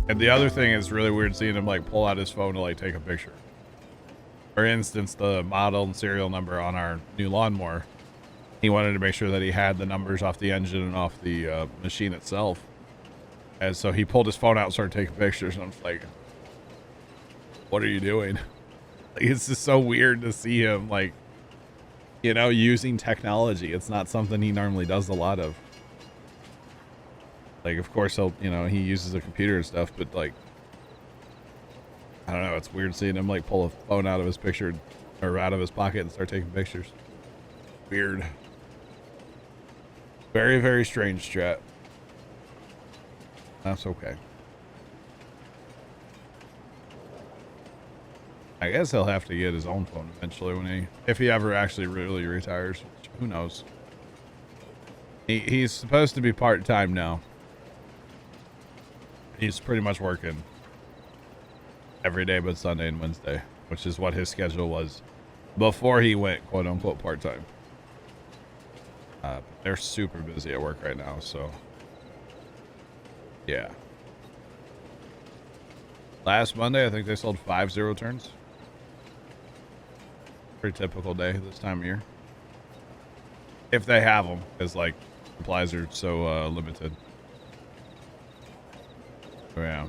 And the other thing is really weird seeing him like pull out his phone to like take a picture. For instance, the model and serial number on our new lawnmower. He wanted to make sure that he had the numbers off the engine and off the machine itself. And so he pulled his phone out and started taking pictures. And I'm just like, what are you doing? Like, it's just so weird to see him like, you know, using technology. It's not something he normally does a lot of. Like, of course, he'll, you know, he uses a computer and stuff, but like, I don't know. It's weird seeing him like pull a phone out of his picture or out of his pocket and start taking pictures. Weird. Very, very strange, chat. That's okay. I guess he'll have to get his own phone eventually when if he ever actually really retires. Who knows? He's supposed to be part-time now. He's pretty much working every day but Sunday and Wednesday, which is what his schedule was before he went quote-unquote part-time. They're super busy at work right now, so yeah. Last Monday, I think they sold 5 zero-turns. Pretty typical day this time of year. If they have them, because like supplies are so limited. Oh, yeah.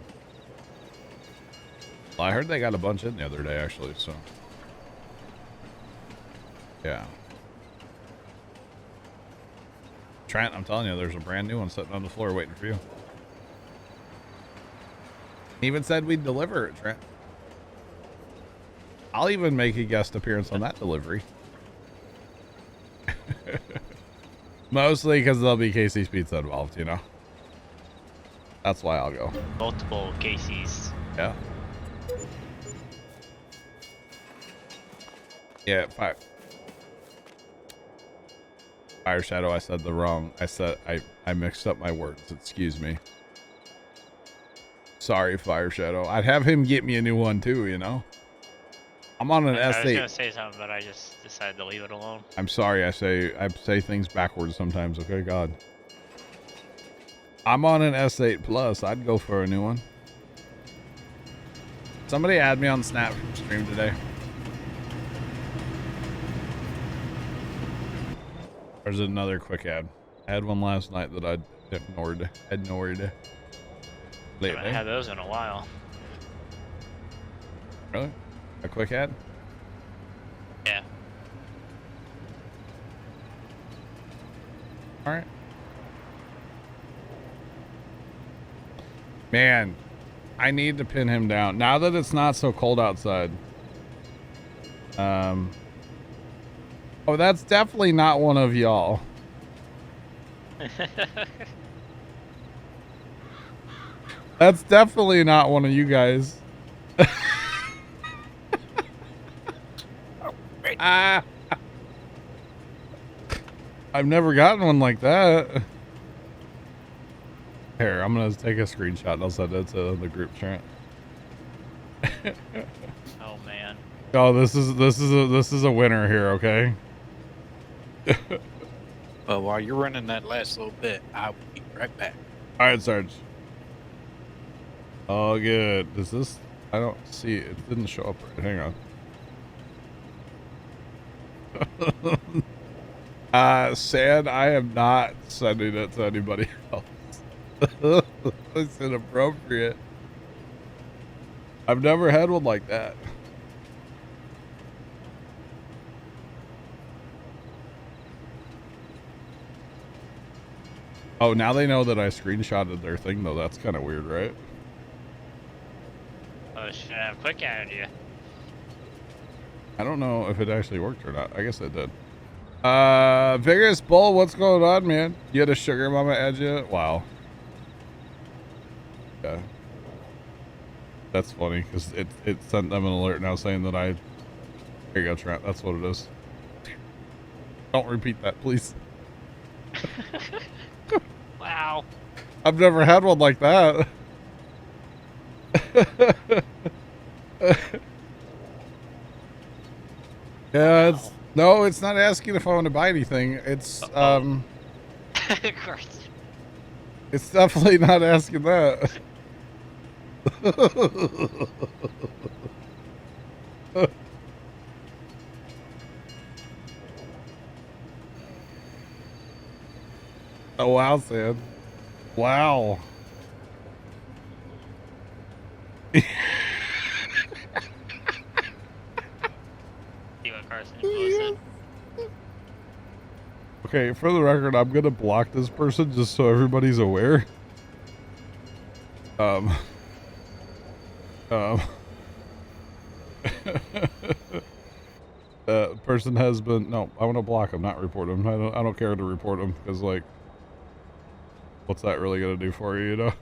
Well, I heard they got a bunch in the other day, actually, so. Yeah. Trent, I'm telling you, there's a brand new one sitting on the floor waiting for you. He even said we'd deliver it, Trent. I'll even make a guest appearance on that delivery. Mostly because there'll be Casey's Pizza involved, you know? That's why I'll go. Multiple Casey's. Yeah. Yeah, Fire Shadow, I said the wrong. I mixed up my words. Excuse me. Sorry, Fire Shadow. I'd have him get me a new one too, you know? I'm on an S8. I was gonna say something, but I just decided to leave it alone. I'm sorry, I say things backwards sometimes, okay? God. I'm on an S8 Plus. I'd go for a new one. Somebody add me on Snap stream today. There's another quick ad. I had one last night that I ignored. I haven't had those in a while. Really? A quick ad? Yeah. All right. Man, I need to pin him down now that it's not so cold outside. Oh, that's definitely not one of y'all. That's definitely not one of you guys. I've never gotten one like that. Here, I'm gonna take a screenshot and I'll send it to the group chat. Oh man. Oh, this is a winner here, okay? Well, while you're running that last little bit, I'll be right back. All right, Sarge. Oh, good. Is this? I don't see it. It didn't show up right. Hang on. Sad, I am not sending it to anybody else. It's inappropriate. I've never had one like that. Oh, now they know that I screenshotted their thing, though. That's kind of weird, right? Oh, should I have quick added you? I don't know if it actually worked or not. I guess it did. Vigorous Bull, what's going on, man? You had a sugar mama add you? Wow. Yeah. That's funny, because it sent them an alert now saying that I... Here you go, Trent. That's what it is. Don't repeat that, please. Wow. I've never had one like that. Yeah, it's... No, it's not asking if I want to buy anything. It's, Of course. It's definitely not asking that. Oh wow, Sam. Wow. See what Carson posted. Okay, for the record, I'm gonna block this person just so everybody's aware. Um. Person has been no. I want to block him, not report him. I don't care to report him because like, what's that really gonna do for you? You know.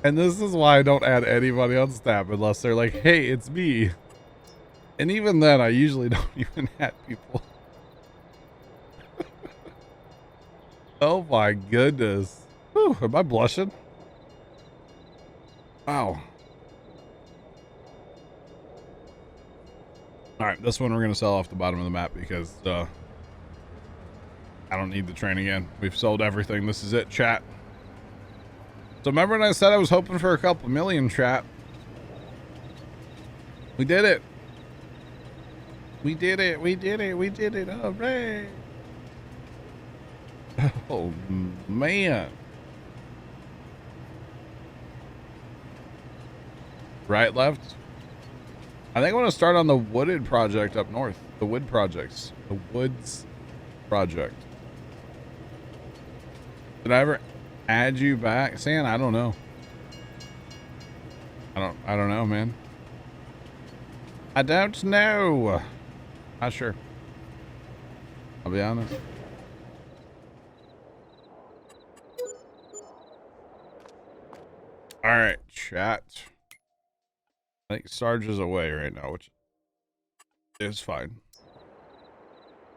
And this is why I don't add anybody on staff unless they're like, "Hey, it's me." And even then, I usually don't even add people. Oh my goodness. Whew, am I blushing? Wow. All right, this one we're going to sell off the bottom of the map because I don't need the train again. We've sold everything. This is it, chat. So remember when I said I was hoping for a couple million, chat? We did it. We did it. We did it. We did it. All right. Oh, man. Right, left? I think I want to start on the wooded project up north. The wood projects. The woods project. Did I ever add you back? San, I don't know. I don't know, man. I don't know. Not sure. I'll be honest. All right, chat. I think Sarge is away right now, which is fine.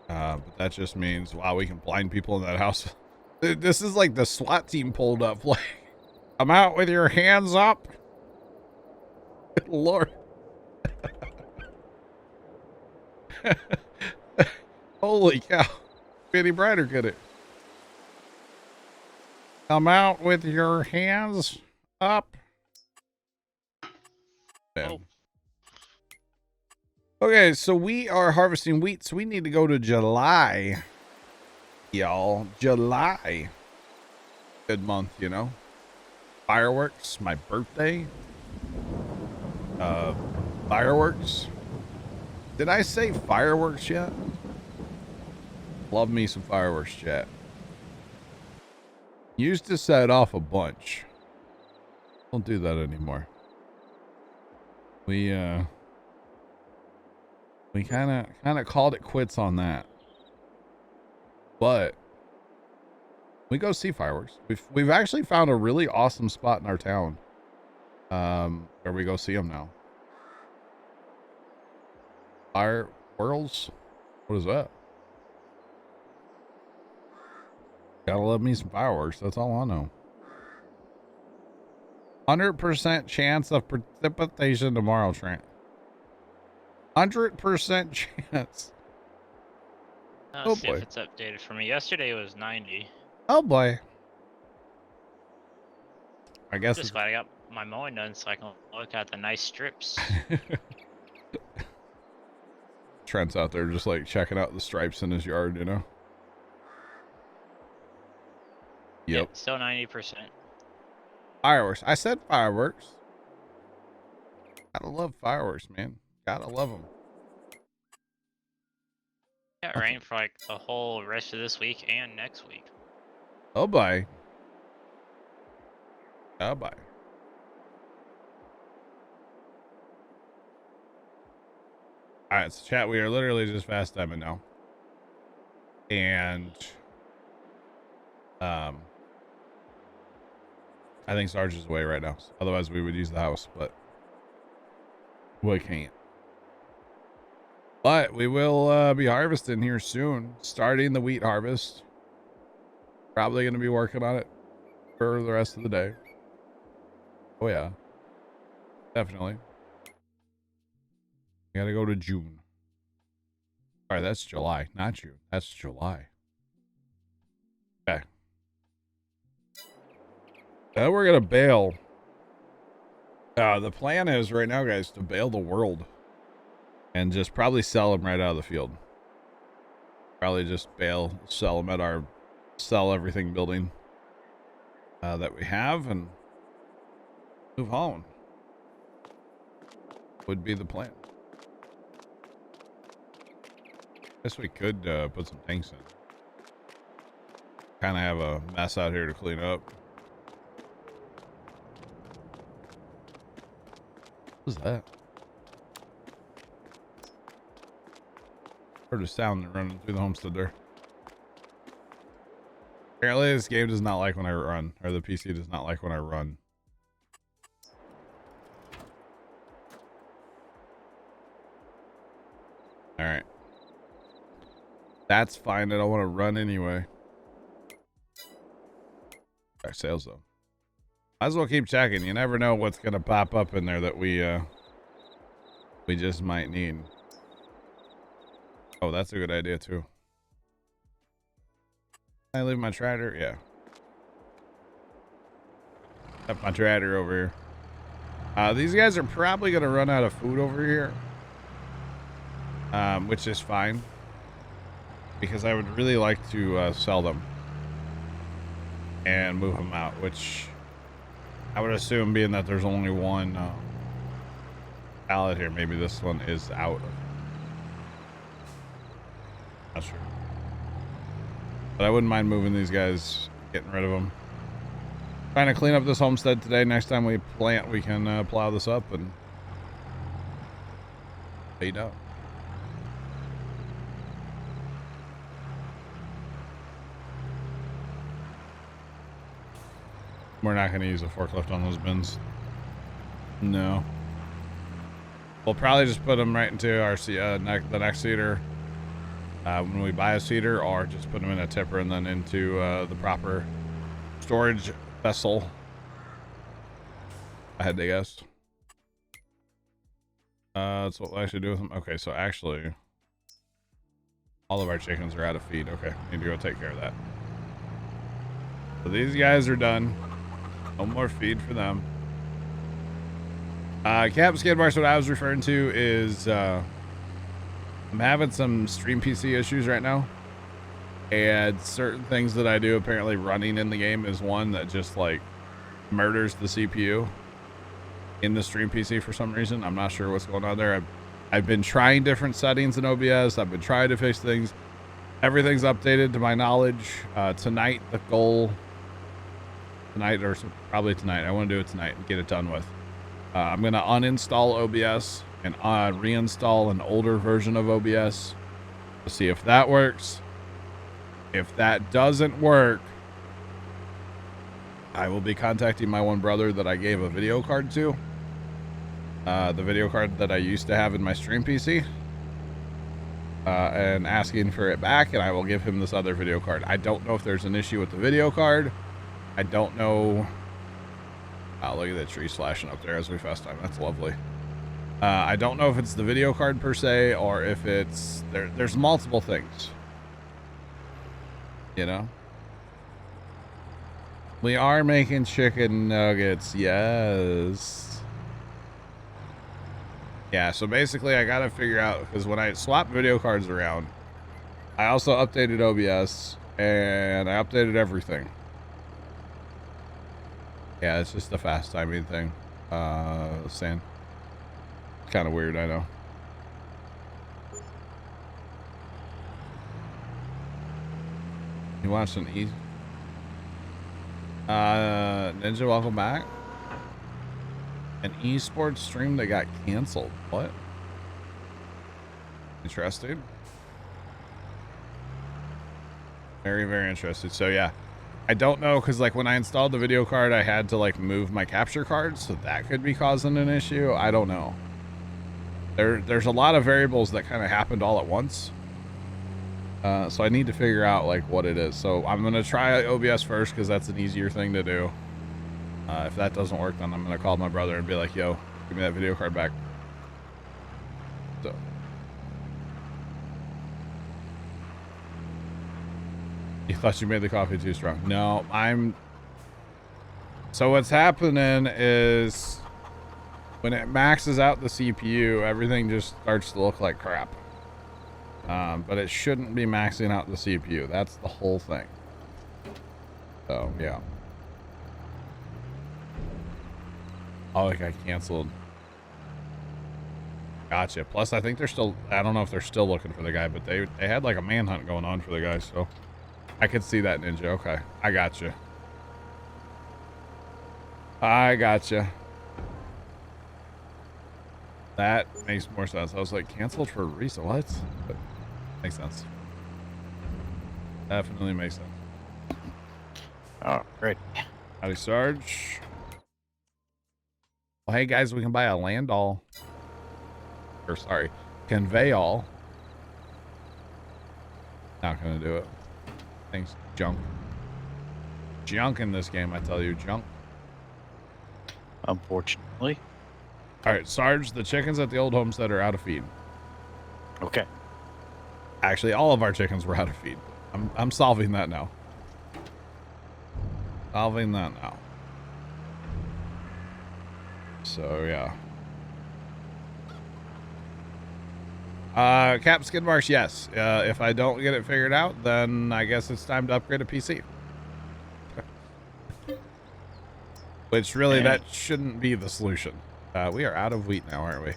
But that just means, wow, we can blind people in that house. This is like the SWAT team pulled up. Like, come out with your hands up. Lord. Holy cow. Any brighter could it? Come out with your hands up. Oh. Okay, so we are harvesting wheat, so we need to go to July. Y'all, July. Good month, you know. Fireworks, my birthday. Fireworks. Did I say fireworks yet? Love me some fireworks, chat. Used to set off a bunch. Don't do that anymore. We kind of called it quits on that. But we go see fireworks. We've actually found a really awesome spot in our town. Where we go see them now. Fire whirls? What is that? Gotta love me some fireworks. That's all I know. 100% chance of precipitation tomorrow, Trent. 100% chance. Let's see if it's updated for me. Yesterday it was 90. Oh boy. I guess Just glad I got my mowing done so I can look at the nice strips. Trent's out there just like checking out the stripes in his yard, you know? Yep. Yeah, still 90%. Fireworks. I said fireworks. Gotta love fireworks, man. Gotta love them. Yeah, rain for like the whole rest of this week and next week. Oh boy. Oh boy. All right, so chat, we are literally just fast timing now. And I think Sarge is away right now. So otherwise we would use the house, but we can't. But we will be harvesting here soon, starting the wheat harvest. Probably going to be working on it for the rest of the day. Oh yeah, definitely. I gotta go to June. All right, that's July, not June. That's July. Okay. We're gonna bail. The plan is right now, guys, to bail the world and just probably sell them right out of the field. Probably just bail, sell them at our sell everything building that we have and move on. Would be the plan. Guess we could put some tanks in. Kind of have a mess out here to clean up. What was that? Heard a sound running through the homestead there. Apparently this game does not like when I run, or the PC does not like when I run. Alright. That's fine. I don't want to run anyway. Our sales though. Might as well keep checking. You never know what's gonna pop up in there that we just might need. Oh, that's a good idea too. Can I leave my tractor? Yeah. Got my tractor over here. These guys are probably gonna run out of food over here. Which is fine. Because I would really like to sell them. And move them out, which I would assume, being that there's only one pallet here, maybe this one is out. Not sure. But I wouldn't mind moving these guys, getting rid of them. Trying to clean up this homestead today. Next time we plant, we can plow this up and fade out. We're not going to use a forklift on those bins. No. We'll probably just put them right into our the next seeder when we buy a seeder, or just put them in a tipper and then into the proper storage vessel. I had to guess. That's what we'll actually do with them. Okay, so actually, all of our chickens are out of feed. Okay, need to go take care of that. So these guys are done. No more feed for them. Cap skid marks, what I was referring to is I'm having some stream PC issues right now, and certain things that I do, apparently running in the game is one that just like murders the CPU in the stream PC for some reason. I'm not sure what's going on there. I've been trying different settings in OBS. I've been trying to fix things. Everything's updated to my knowledge. Tonight, the goal tonight, or probably tonight, I want to do it tonight and get it done with. I'm going to uninstall OBS and reinstall an older version of OBS to see if that works. If that doesn't work, I will be contacting my one brother that I gave a video card to. The video card that I used to have in my stream PC. And asking for it back, and I will give him this other video card. I don't know if there's an issue with the video card. I don't know. Oh, look at the trees flashing up there as we fast time. That's lovely. I don't know if it's the video card per se, or if it's there's multiple things. You know? We are making chicken nuggets. Yes. Yeah, so basically I gotta figure out, because when I swap video cards around, I also updated OBS and I updated everything. Yeah, it's just a fast timing thing. Sand. Kind of weird, I know. You watched an Ninja, welcome back. An esports stream that got canceled. What? Interesting. Very, very interested. So yeah, I don't know, because like when I installed the video card, I had to like move my capture card, so that could be causing an issue. I don't know. There's a lot of variables that kind of happened all at once. So I need to figure out like what it is. So I'm gonna try OBS first, because that's an easier thing to do. If that doesn't work, then I'm gonna call my brother and be like, yo, give me that video card back. So. You thought you made the coffee too strong. No, I'm So what's happening is when it maxes out the CPU, everything just starts to look like crap. But it shouldn't be maxing out the CPU. That's the whole thing. So, yeah. Oh, like I canceled. Gotcha. Plus, I think they're still, I don't know if they're still looking for the guy, but they had like a manhunt going on for the guy, so I could see that, Ninja. Okay. I gotcha. I gotcha. That makes more sense. I was like, canceled for a reason. What? But makes sense. Definitely makes sense. Oh, great. Howdy, Sarge. Well, hey, guys, we can buy a land all. Or, sorry, convey all. Not going to do it. Things junk. Junk in this game, I tell you. Junk. Unfortunately. All right, Sarge, the chickens at the old homestead are out of feed. Okay. Actually, all of our chickens were out of feed. I'm solving that now. Solving that now. So, yeah. Cap skid marks, yes. If I don't get it figured out, then I guess it's time to upgrade a PC. Which really, that shouldn't be the solution. We are out of wheat now, aren't we?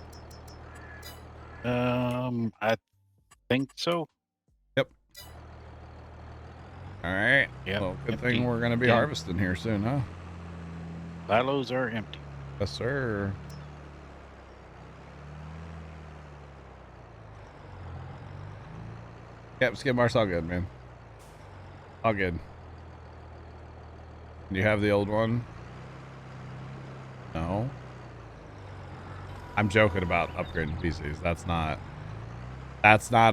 I think so. Yep. All right. Yep. Well, good Empty. thing we're going to be Yeah. harvesting here soon, huh? Silos are empty. Yes, sir. Yep, skid marks all good, man. All good. Do you have the old one? No. I'm joking about upgrading PCs. That's not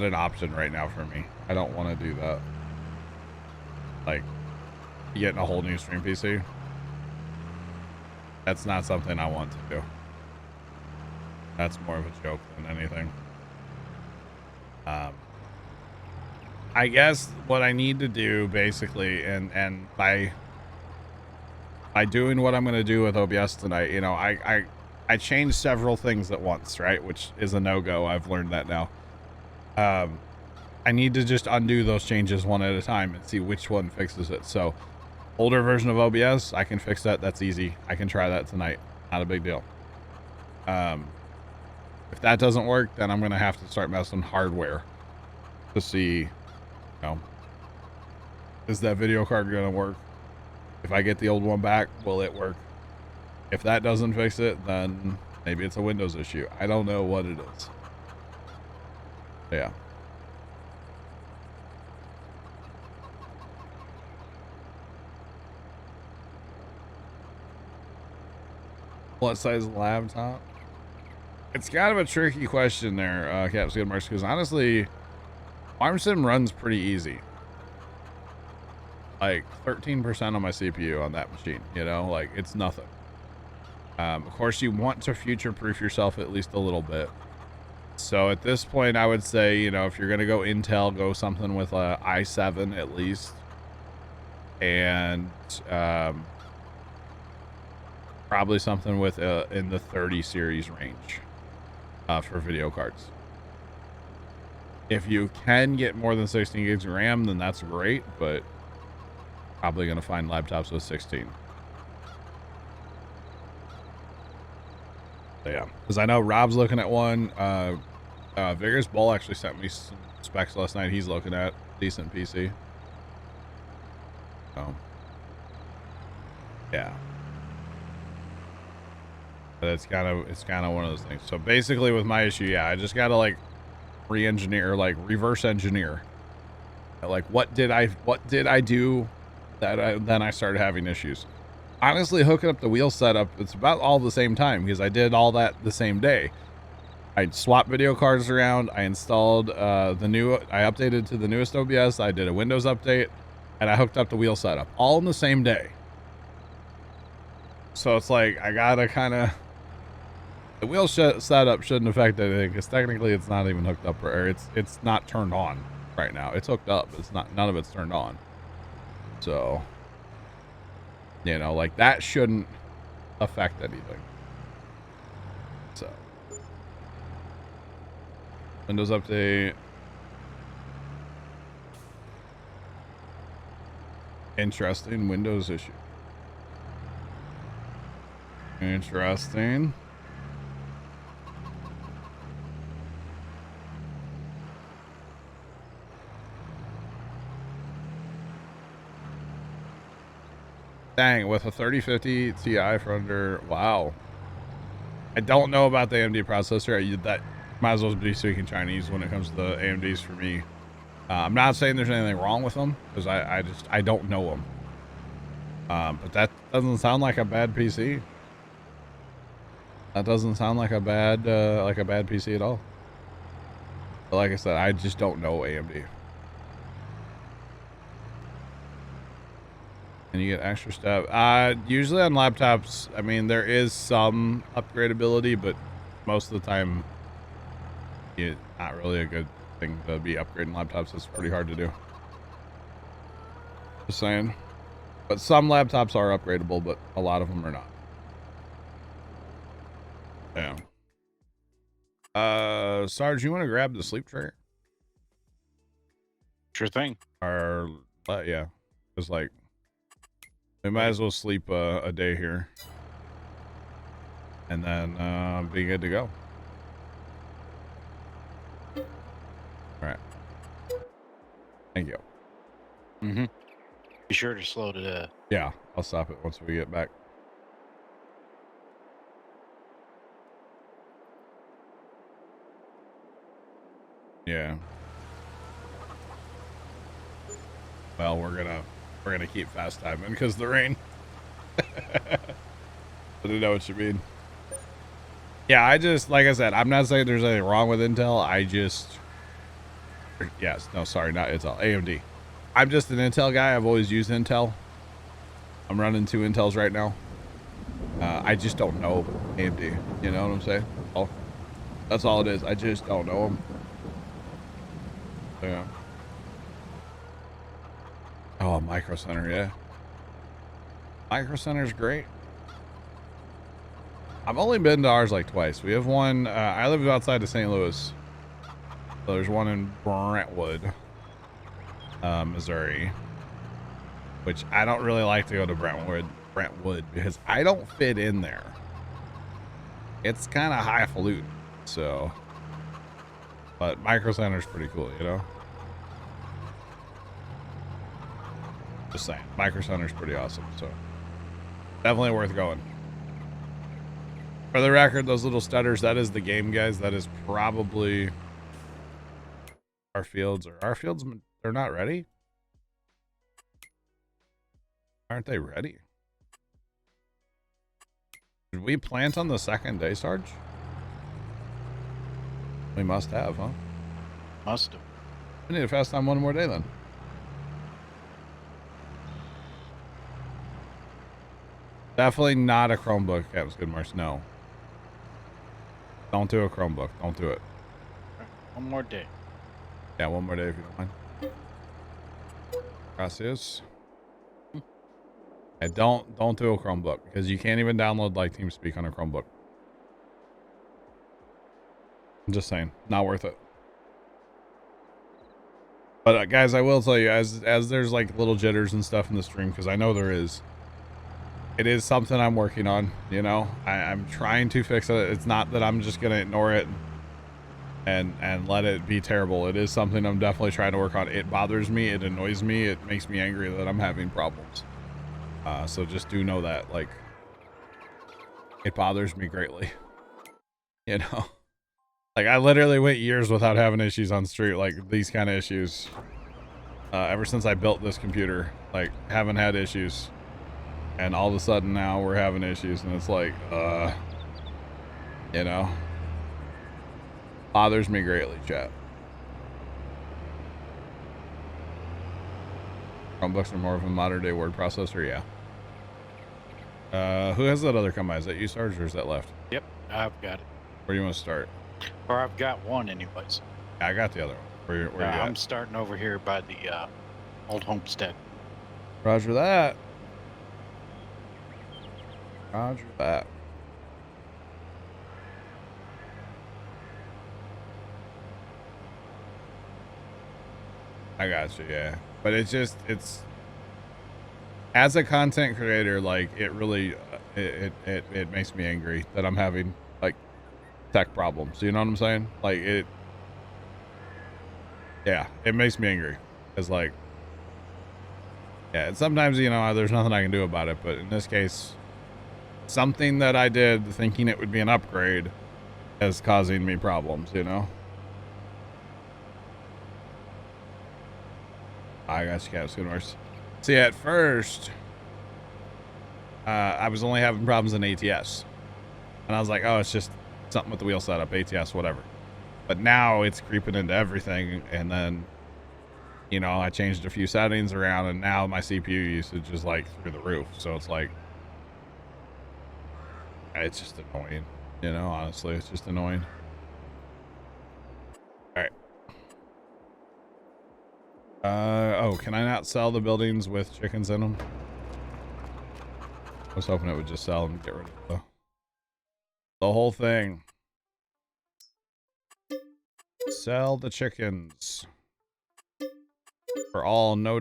an option right now for me. I don't want to do that. Like, getting a whole new stream PC. That's not something I want to do. That's more of a joke than anything. I guess what I need to do basically, and by doing what I'm going to do with OBS tonight, you know, I changed several things at once, right? Which is a no-go. I've learned that now. I need to just undo those changes one at a time and see which one fixes it. So older version of OBS, I can fix that. That's easy. I can try that tonight. Not a big deal. If that doesn't work, then I'm going to have to start messing hardware to see, you know, is that video card going to work? If I get the old one back, will it work? If that doesn't fix it, then maybe it's a Windows issue. I don't know what it is. Yeah. What size laptop? It's kind of a tricky question there, Cap Skid Marks, because honestly, FarmSim runs pretty easy. Like 13% on my CPU on that machine, you know, like it's nothing. Of course, you want to future-proof yourself at least a little bit. So at this point, I would say, you know, if you're going to go Intel, go something with a i7 at least. And probably something with in the 30 series range for video cards. If you can get more than 16 gigs of RAM, then that's great, but probably going to find laptops with 16. So yeah, because I know Rob's looking at one. Vigorous Bull actually sent me some specs last night. He's looking at decent PC. So yeah, but it's kind of one of those things. So basically, with my issue, yeah, I just gotta like re-engineer, like reverse engineer. Like what did I do that then I started having issues. Honestly, hooking up the wheel setup, it's about all the same time because I did all that the same day. I swapped video cards around. I installed I updated to the newest OBS. I did a Windows update, and I hooked up the wheel setup all in the same day. So it's like I gotta kind of, the wheel setup shouldn't affect anything because technically it's not even hooked up, or it's not turned on right now. It's hooked up. It's not, none of it's turned on. So You know, like that shouldn't affect anything. So, Windows update. Interesting Windows issue. Interesting. Dang, with a 3050 Ti for under, wow. I don't know about the AMD processor. That might as well be speaking Chinese when it comes to the AMDs for me. I'm not saying there's anything wrong with them because I don't know them. But that doesn't sound like a bad PC. That doesn't sound like a bad PC at all. But like I said, I just don't know AMD. And you get extra stuff. Usually on laptops, I mean, there is some upgradability, but most of the time, it's not really a good thing to be upgrading laptops. It's pretty hard to do. Just saying. But some laptops are upgradable, but a lot of them are not. Yeah. Sarge, you want to grab the sleep trigger? Sure thing. Or, yeah. It's like, we might as well sleep a day here. And then be good to go. All right. Thank you. Mm-hmm. Be sure to slow to Yeah, I'll stop it once we get back. Yeah. Well, we're gonna keep fast timing because the rain. I didn't know what you mean. Yeah, I just, like I said, I'm not saying there's anything wrong with Intel. Yes, no, sorry, not Intel, AMD. I'm just an Intel guy. I've always used Intel. I'm running 2 Intels right now. I just don't know AMD. You know what I'm saying? Oh, that's all it is. I just don't know them. Yeah. Oh, Micro Center, yeah. Micro Center's great. I've only been to ours like twice. We have one, I live outside of St. Louis. So there's one in Brentwood, Missouri. Which I don't really like to go to Brentwood because I don't fit in there. It's kind of highfalutin, so. But Micro Center's pretty cool, you know? Just saying, Micro Center's pretty awesome, so. Definitely worth going. For the record, those little stutters, that is the game, guys. That is probably our fields. They're not ready? Aren't they ready? Did we plant on the second day, Sarge? We must have, huh? must have. We need to fast time one more day then. Definitely not a Chromebook, Captain Goodmarsh. No. Don't do a Chromebook. Don't do it. One more day. Yeah, one more day if you don't mind. Gracias. And don't do a Chromebook because you can't even download like TeamSpeak on a Chromebook. I'm just saying, not worth it. But guys, I will tell you, as there's like little jitters and stuff in the stream, because I know there is. It is something I'm working on, you know. I'm trying to fix it. It's not that I'm just gonna ignore it and let it be terrible. It is something I'm definitely trying to work on. It bothers me. It annoys me. It makes me angry that I'm having problems. So just do know that, like, it bothers me greatly. You know, like I literally went years without having issues on street, like these kind of issues. Ever since I built this computer, like haven't had issues. And all of a sudden now we're having issues and it's like, you know, bothers me greatly, chat. Chromebooks are more of a modern day word processor, yeah. Who has that other combine? Is that you, Sarge, or is that left? Yep, I've got it. Where do you want to start? Or I've got one anyways. Yeah, I got the other one. Where you I'm at? starting over here by the old homestead. Roger that. Roger that. I got you, yeah. But it's just, it's, as a content creator, like, it really, it makes me angry that I'm having, like, tech problems. You know what I'm saying? Like, it, yeah, it makes me angry. It's like, yeah, and sometimes, you know, there's nothing I can do about it. But in this case, something that I did thinking it would be an upgrade is causing me problems, you know? I guess you can't assume worse. See, at first, I was only having problems in ATS. And I was like, oh, it's just something with the wheel setup, ATS, whatever. But now it's creeping into everything. And then, you know, I changed a few settings around and now my CPU usage is like through the roof. So it's like, it's just annoying, you know, honestly, it's just annoying. All right. Oh, can I not sell the buildings with chickens in them? I was hoping it would just sell and get rid of the whole thing. Sell the chickens for all $no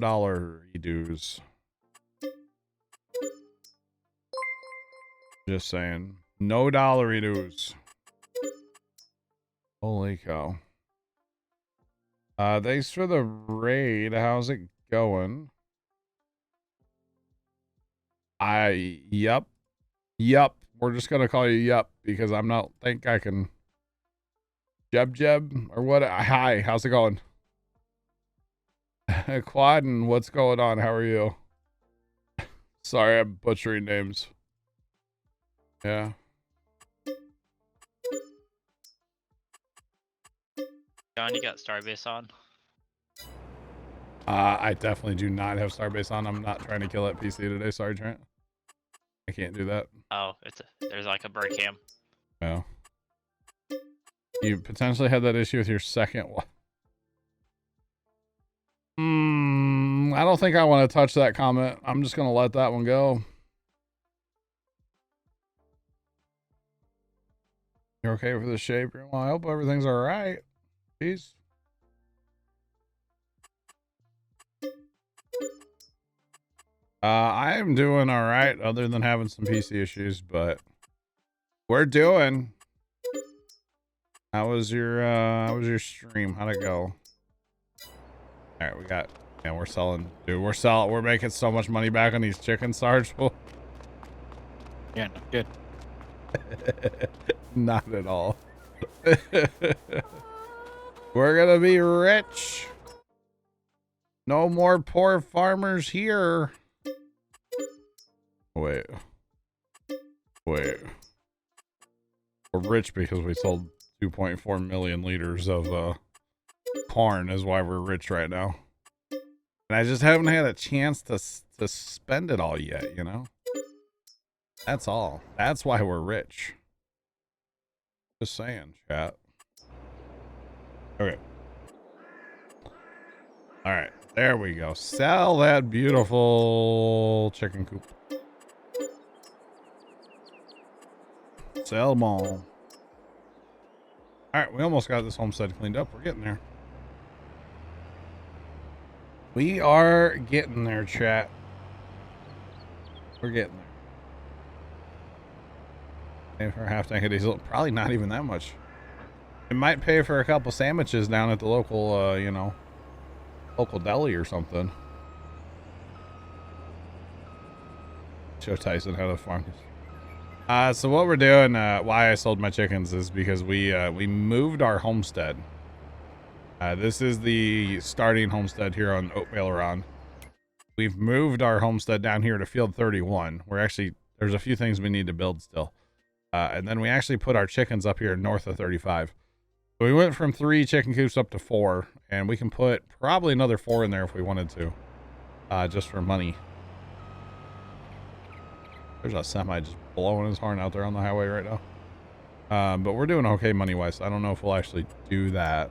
dues. Just saying, $no dues. Holy cow. Thanks for the raid. How's it going? Yep. We're just gonna call you Yup because I'm not think I can. Jeb or what? Hi, how's it going? Quaden, what's going on? How are you? Sorry, I'm butchering names. Yeah. John, you got Starbase on? I definitely do not have Starbase on. I'm not trying to kill that PC today. Sorry, Trent. I can't do that. Oh, there's like a bird cam. No. You potentially had that issue with your second one. I don't think I want to touch that comment. I'm just going to let that one go. You're okay with the shape? Well, I hope everything's all right. Peace. I am doing all right, other than having some PC issues, but we're doing. How was your stream? How'd it go? All right, we got, yeah, we're selling, dude. We're making so much money back on these chicken Sarge. Yeah, not good. Not at all. We're gonna be rich. No more poor farmers here. Wait. We're rich because we sold 2.4 million liters of corn is why we're rich right now. And I just haven't had a chance to spend it all yet, you know? That's all. That's why we're rich. Just saying, chat. Okay. All right. There we go. Sell that beautiful chicken coop. Sell them all. All right. We almost got this homestead cleaned up. We're getting there. We are getting there, chat. We're getting there. Pay for a half tank of diesel. Probably not even that much. It might pay for a couple sandwiches down at the local, you know, local deli or something. Show Tyson how to farm. So what we're doing, why I sold my chickens is because we moved our homestead. This is the starting homestead here on HAUT-BEYLERON. We've moved our homestead down here to field 31. We're actually, there's a few things we need to build still. And then we actually put our chickens up here north of 35. So we went from 3 chicken coops up to 4, and we can put probably another 4 in there if we wanted to, just for money. There's a semi just blowing his horn out there on the highway right now. But we're doing okay money-wise. I don't know if we'll actually do that,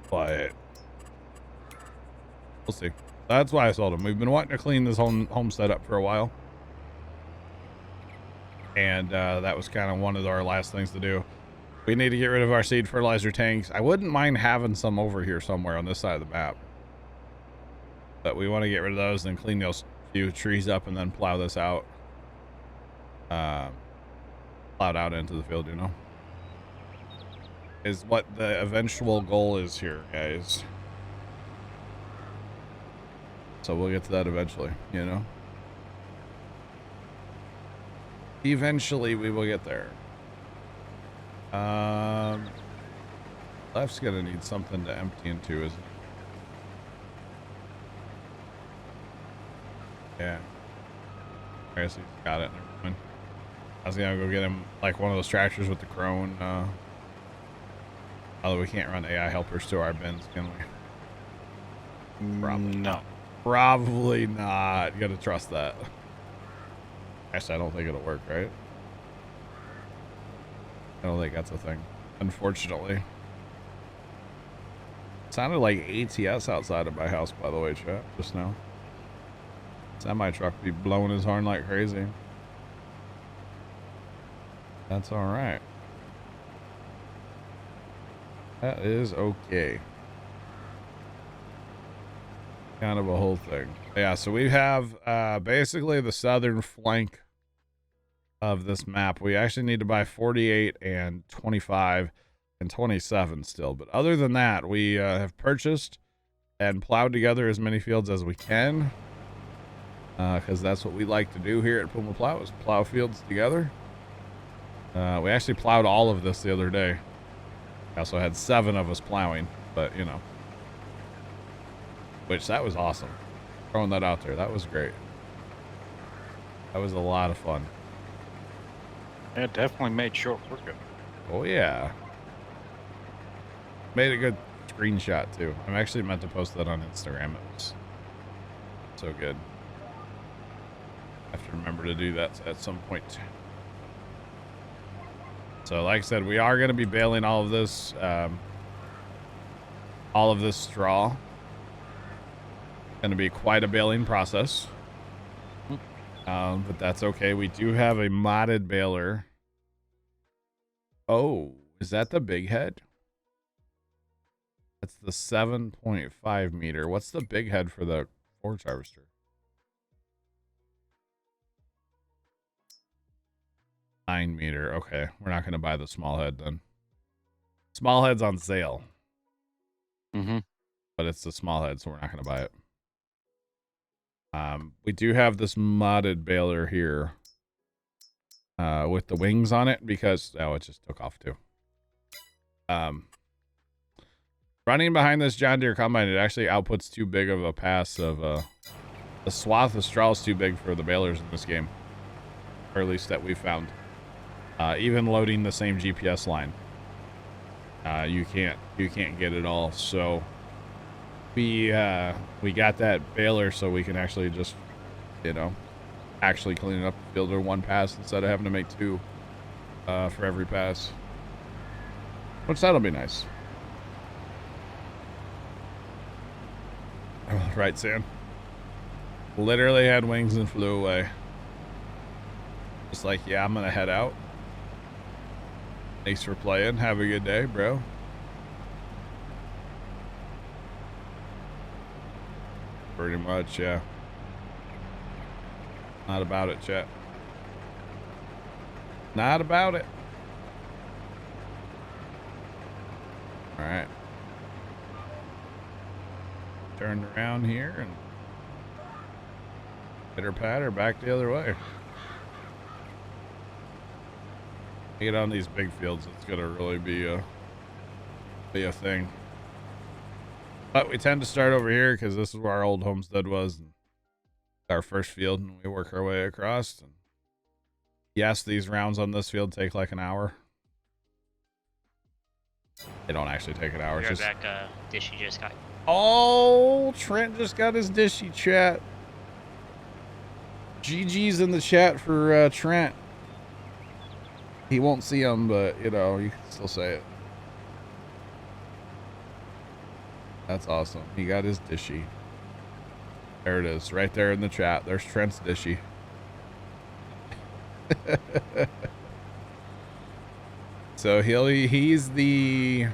but we'll see. That's why I sold them. We've been wanting to clean this homestead up for a while. And that was kind of one of our last things to do. We need to get rid of our seed fertilizer tanks. I wouldn't mind having some over here somewhere on this side of the map. But we want to get rid of those and clean those few trees up and then plow this out. Plowed out into the field, you know. Is what the eventual goal is here, guys. So we'll get to that eventually, you know. Eventually we will get there. Left's gonna need something to empty into, isn't it? Yeah. I guess he's got it. Never mind. I was gonna go get him like one of those tractors with the crone. Although we can't run AI helpers to our bins, can we? Probably no. Probably not. You gotta trust that. Actually, I don't think it'll work, right? I don't think that's a thing, unfortunately. It sounded like ATS outside of my house, by the way, chat, just now. Semi-truck be blowing his horn like crazy. That's all right. That is okay. Kind of a whole thing. Yeah, so we have basically the southern flank of this map. We actually need to buy 48 and 25 and 27 still. But other than that, we have purchased and plowed together as many fields as we can. Because that's what we like to do here at Puma Plow, is plow fields together. We actually plowed all of this the other day. We also had 7 of us plowing, but you know. Which, that was awesome. Throwing that out there. That was great. That was a lot of fun. It definitely made short work of it. Oh, yeah. Made a good screenshot, too. I'm actually meant to post that on Instagram. It was so good. I have to remember to do that at some point. So, like I said, we are going to be baling all of this straw. Going to be quite a baling process. But that's okay. We do have a modded baler. Oh, is that the big head? That's the 7.5 meter. What's the big head for the forage harvester? Nine meter. Okay, we're not going to buy the small head then. Small head's on sale. But it's the small head, so we're not going to buy it. We do have this modded baler here with the wings on it because it just took off too. Running behind this John Deere combine, it actually outputs too big of a pass of the swath of straw is too big for the balers in this game, or at least that we found. Even loading the same GPS line, you can't get it all. So we got that baler so we can actually just, you know, actually clean up the field in one pass instead of having to make 2 for every pass. Which that'll be nice. Right, Sam? Literally had wings and flew away. Just like, yeah, I'm gonna head out. Thanks for playing. Have a good day, bro. Pretty much, yeah. Not about it, chat. Not about it. All right. Turned around here and pitter patter back the other way. Get on these big fields, it's gonna really be a thing. But we tend to start over here because this is where our old homestead was, and our first field, and we work our way across. And yes, these rounds on this field take like an hour. They don't actually take an hour. Just... back, Dishy just got. Oh, Trent just got his Dishy, chat. GG's in the chat for Trent. He won't see him, but you know, you can still say it. That's awesome. He got his Dishy. There it is, right there in the chat. There's Trent's Dishy. So he's the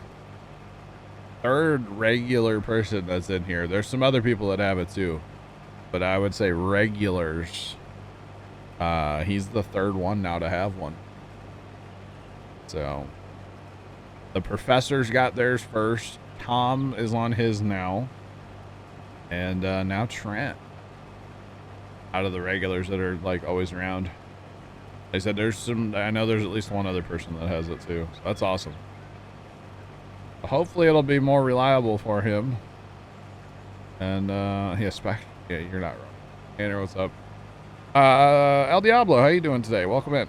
third regular person that's in here. There's some other people that have it too, but I would say regulars. He's the third one now to have one. So the professor's got theirs first. Tom is on his now. And now Trent. Out of the regulars that are like always around. They said there's some, I know there's at least one other person that has it too. So that's awesome. Hopefully it'll be more reliable for him. And yeah, yeah, you're not wrong. Tanner, what's up? El Diablo, how you doing today? Welcome in.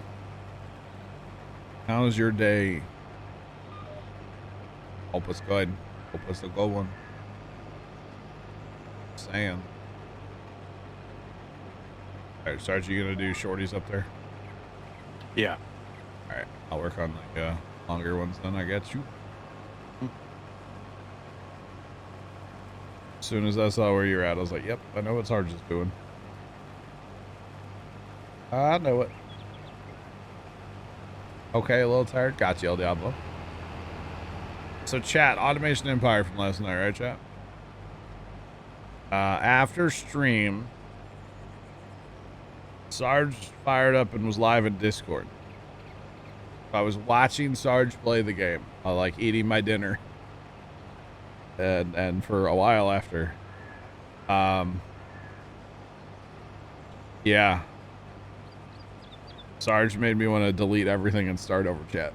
How's your day? Hope it's good. Hope it's a good one. Saying. Alright, Sarge, you gonna do shorties up there? Yeah. Alright, I'll work on the longer ones then. I got you. As soon as I saw where you're at, I was like, yep, I know what Sarge is doing. I know it. Okay, a little tired. Got you, El Diablo. So, chat, Automation Empire from last night, right, chat? After stream, Sarge fired up and was live in Discord. I was watching Sarge play the game. I like eating my dinner. And for a while after. Yeah. Sarge made me want to delete everything and start over, chat.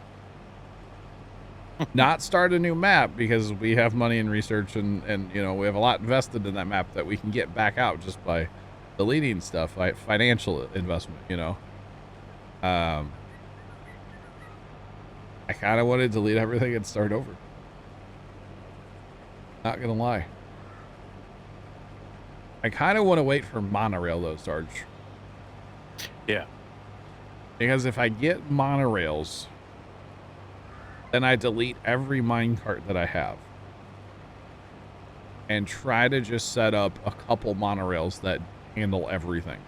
Not start a new map, because we have money in research and you know, we have a lot invested in that map that we can get back out just by deleting stuff, like financial investment, you know. I kind of want to delete everything and start over. Not gonna lie. I kind of want to wait for monorail though, Sarge. Yeah. Because if I get monorails, then I delete every minecart that I have. And try to just set up a couple monorails that handle everything.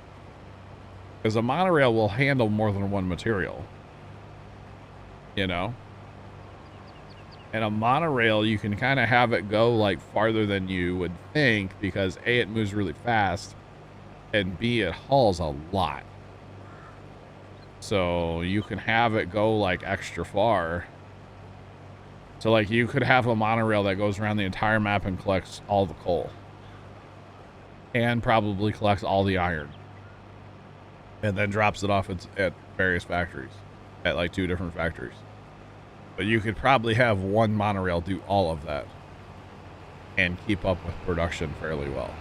Because a monorail will handle more than one material. You know? And a monorail, you can kind of have it go like farther than you would think, because A, it moves really fast, and B, it hauls a lot. So you can have it go like extra far. So like you could have a monorail that goes around the entire map and collects all the coal. And probably collects all the iron. And then drops it off at various factories. At like 2 different factories. But you could probably have one monorail do all of that. And keep up with production fairly well.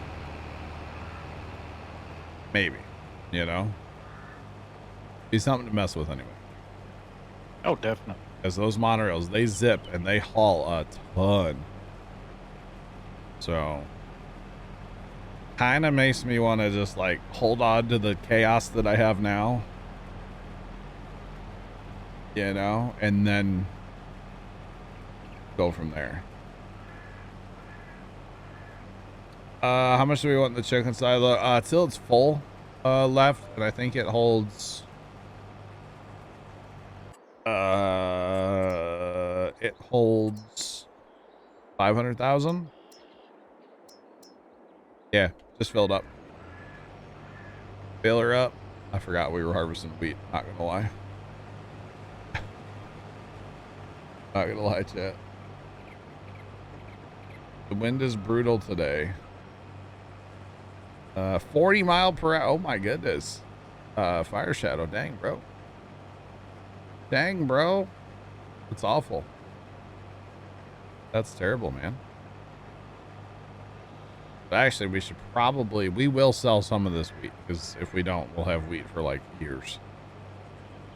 Maybe. You know? Be something to mess with anyway. Oh, definitely. Because those monorails, they zip and they haul a ton. So, kind of makes me want to just like hold on to the chaos that I have now. You know, and then go from there. How much do we want in the chicken silo? Till it's full left, and I think it holds... it holds 500,000. Yeah, just filled up. Fill her up. I forgot we were harvesting wheat. Not gonna lie. Not gonna lie, chat. The wind is brutal today. 40 mile per hour. Oh my goodness. Fire shadow. Dang, bro. Dang, bro. It's awful. That's terrible, man. But actually, we will sell some of this wheat, because if we don't, we'll have wheat for like years.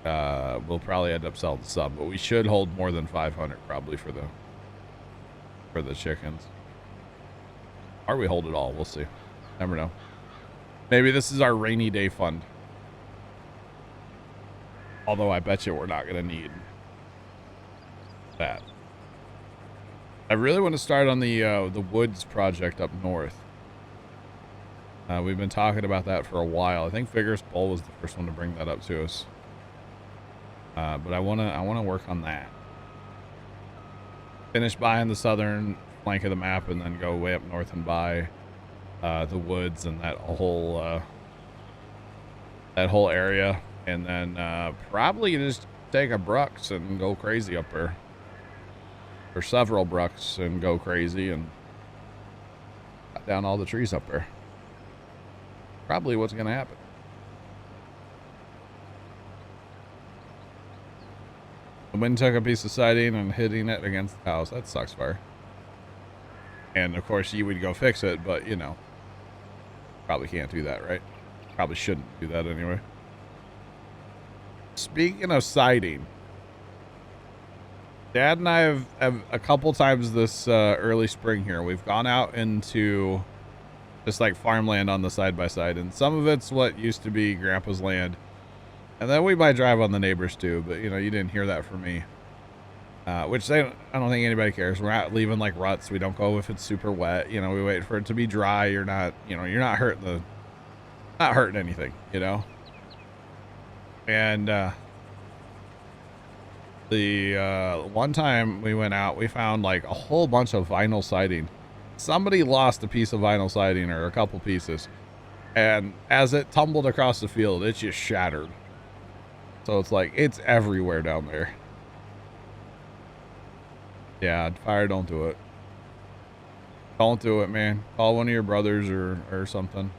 We'll probably end up selling some, but we should hold more than 500 probably for the chickens. Or we hold it all. We'll see. Never know. Maybe this is our rainy day fund. Although I bet you we're not going to need that. I really want to start on the woods project up north. We've been talking about that for a while. I think Vigorous Bull was the first one to bring that up to us. But I wanna work on that. Finish buying the southern flank of the map and then go way up north and buy the woods and that whole area, and then probably just take a Brooks and go crazy up there, or several Brooks and go crazy and cut down all the trees up there. Probably what's gonna happen. The wind took a piece of siding and hitting it against the house. That sucks, fire. And of course you would go fix it, but you know, probably can't do that, right? Probably shouldn't do that anyway. Speaking of siding, Dad and I have a couple times this early spring here, we've gone out into just like farmland on the side-by-side, and some of it's what used to be Grandpa's land. And then we might drive on the neighbors too, but you know, you didn't hear that from me. Which I don't think anybody cares. We're not leaving like ruts. We don't go if it's super wet. You know, we wait for it to be dry. You're not hurting anything, you know? And the one time we went out, we found like a whole bunch of vinyl siding. Somebody lost a piece of vinyl siding or a couple pieces. And as it tumbled across the field, it just shattered. So it's like, it's everywhere down there. Yeah, fire, don't do it. Don't do it, man. Call one of your brothers or something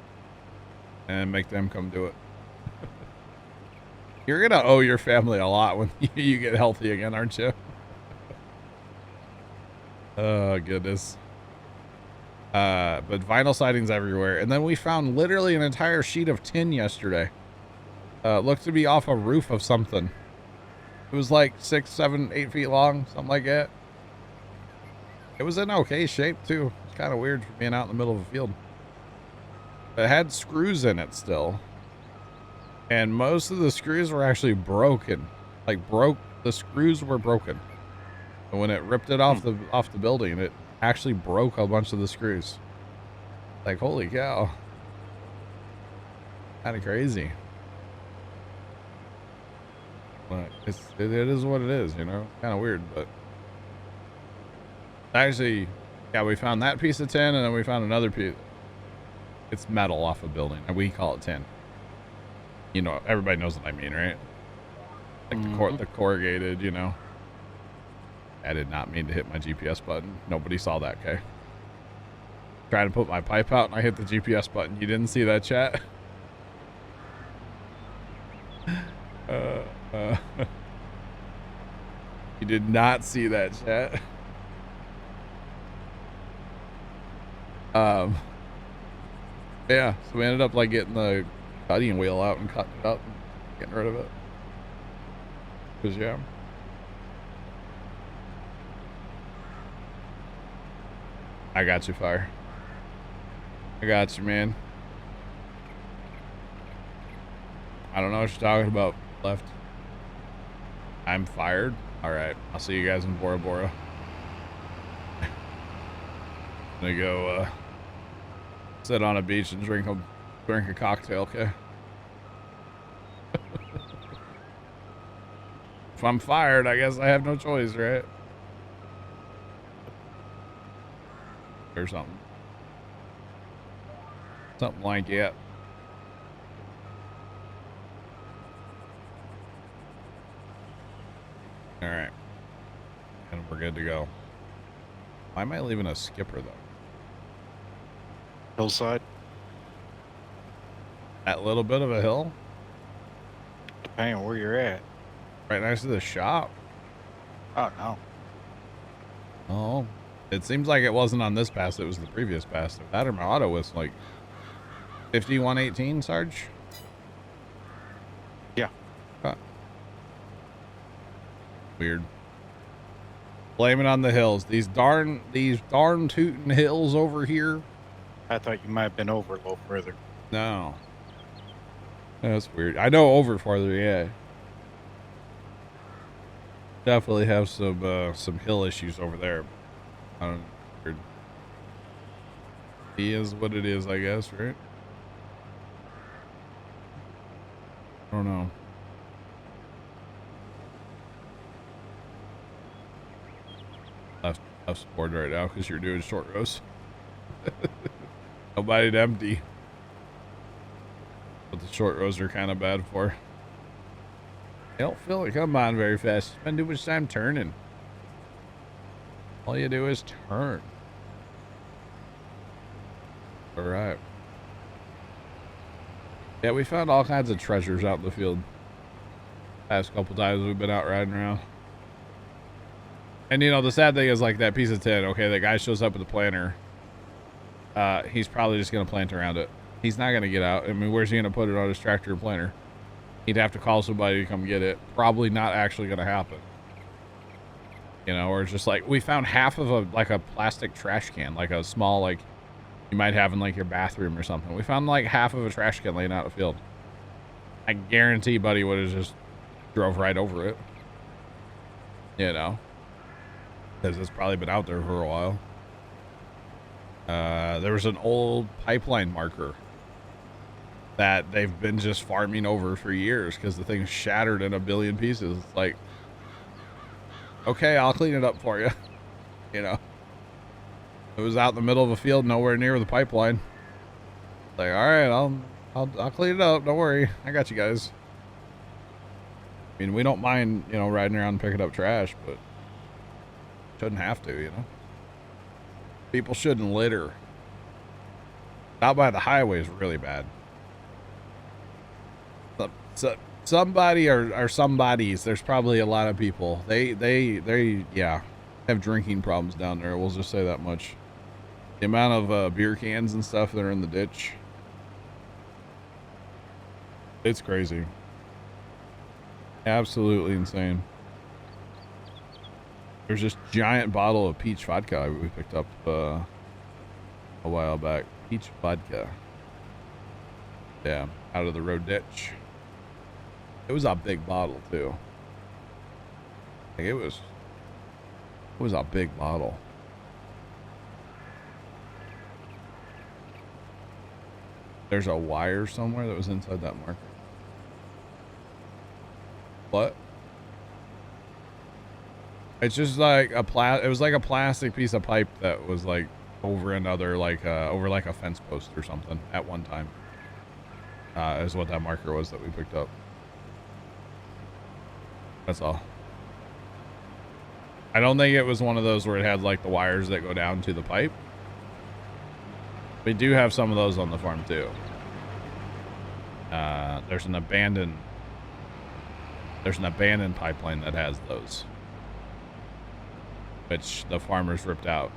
and make them come do it. You're gonna owe your family a lot when you get healthy again, aren't you? Oh, goodness. But vinyl siding's everywhere. And then we found literally an entire sheet of tin yesterday. Looked to be off a roof of something. It was like 6, 7, 8 feet long, something like that. It was in okay shape too. It's kind of weird for being out in the middle of a field. It had screws in it still. And most of the screws were actually broken. Like the screws were broken. And when it ripped it off the building, it actually broke a bunch of the screws. Like, holy cow. Kind of crazy. But it is what it is, you know? Kind of weird, but actually, yeah, we found that piece of tin, and then we found another piece. It's metal off a building, and we call it tin. You know, everybody knows what I mean, right? Like the corrugated, you know. I did not mean to hit my GPS button. Nobody saw that, okay? Trying to put my pipe out, and I hit the GPS button. You didn't see that, chat? You did not see that, chat. Yeah, so we ended up like getting the cutting wheel out and cutting it up and getting rid of it. Cause yeah. I got you, fire. I got you, man. I don't know what you're talking about, left. I'm fired. All right, I'll see you guys in Bora Bora. I'm gonna go sit on a beach and drink a cocktail, okay? If I'm fired, I guess I have no choice, right? Or something. Something like that. All right. And we're good to go. Why am I leaving a skipper, though? Hillside. That little bit of a hill? Depending on where you're at. Right next to the shop. Oh, no. Oh. It seems like it wasn't on this pass. It was the previous pass. That or my auto was like 5118, Sarge? Yeah. Huh. Weird. Blame it on the hills. These darn tootin' hills over here. I thought you might have been over a little further. No. That's weird. I know over farther, yeah. Definitely have some hill issues over there. I don't know. He is what it is, I guess, right? I don't know. enough support right now because you're doing short rows. Nobody to empty. But the short rows are kind of bad for. I don't feel like I'm on very fast. Spend too much time turning. All you do is turn. All right. Yeah, we found all kinds of treasures out in the field. Past couple times we've been out riding around. And you know, the sad thing is like that piece of tin, okay, the guy shows up with the planter. He's probably just going to plant around it. He's not going to get out. I mean, where's he going to put it on his tractor and planter? He'd have to call somebody to come get it. Probably not actually going to happen. You know, or it's just like, we found half of a plastic trash can, like a small, like, you might have in like your bathroom or something. We found like half of a trash can laying out in the field. I guarantee Buddy would have just drove right over it. You know, because it's probably been out there for a while. There was an old pipeline marker that they've been just farming over for years because the thing's shattered in a billion pieces. It's like, okay, I'll clean it up for you. You know, it was out in the middle of a field, nowhere near the pipeline. Like, all right, I'll clean it up. Don't worry, I got you guys. I mean, we don't mind, you know, riding around and picking up trash, but shouldn't have to, you know. People shouldn't litter. Out by the highway is really bad. So somebody or somebodies, there's probably a lot of people. They yeah, have drinking problems down there. We'll just say that much. The amount of beer cans and stuff that are in the ditch. It's crazy. Absolutely insane. There's this giant bottle of peach vodka we picked up a while back. Peach vodka. Yeah, out of the road ditch. It was a big bottle too. Like it was a big bottle. There's a wire somewhere that was inside that marker. What? It's just like it was like a plastic piece of pipe that was like over another, like over like a fence post or something at one time. Is what that marker was that we picked up. That's all. I don't think it was one of those where it had like the wires that go down to the pipe. We do have some of those on the farm too. There's an abandoned pipeline that has those, which the farmers ripped out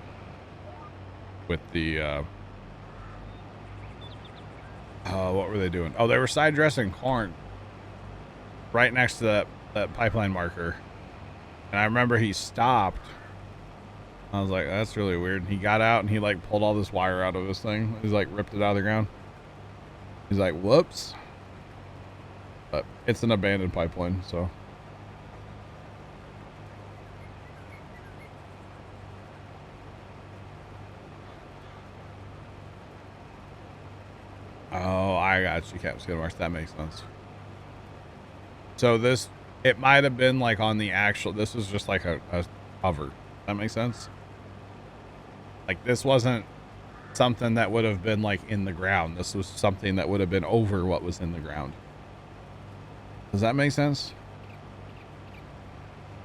with the what were they doing? Oh, they were side dressing corn right next to that pipeline marker. And I remember he stopped. I was like, that's really weird. He got out and he like pulled all this wire out of this thing. He's like ripped it out of the ground. He's like, whoops. But it's an abandoned pipeline, so. Oh, I got you, Captain Skidmarks. That makes sense. So this, it might have been like on the actual, this was just like a cover. That makes sense? Like this wasn't something that would have been like in the ground. This was something that would have been over what was in the ground. Does that make sense?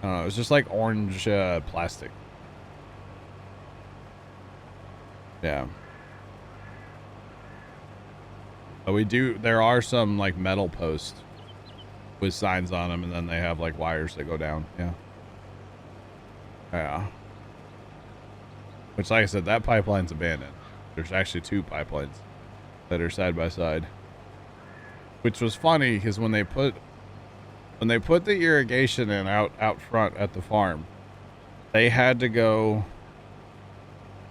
I don't know. It's just like orange plastic. Yeah. But there are some like metal posts with signs on them, and then they have like wires that go down. Yeah. Yeah. Which, like I said, that pipeline's abandoned. There's actually two pipelines that are side by side. Which was funny because when they put the irrigation in out front at the farm, they had to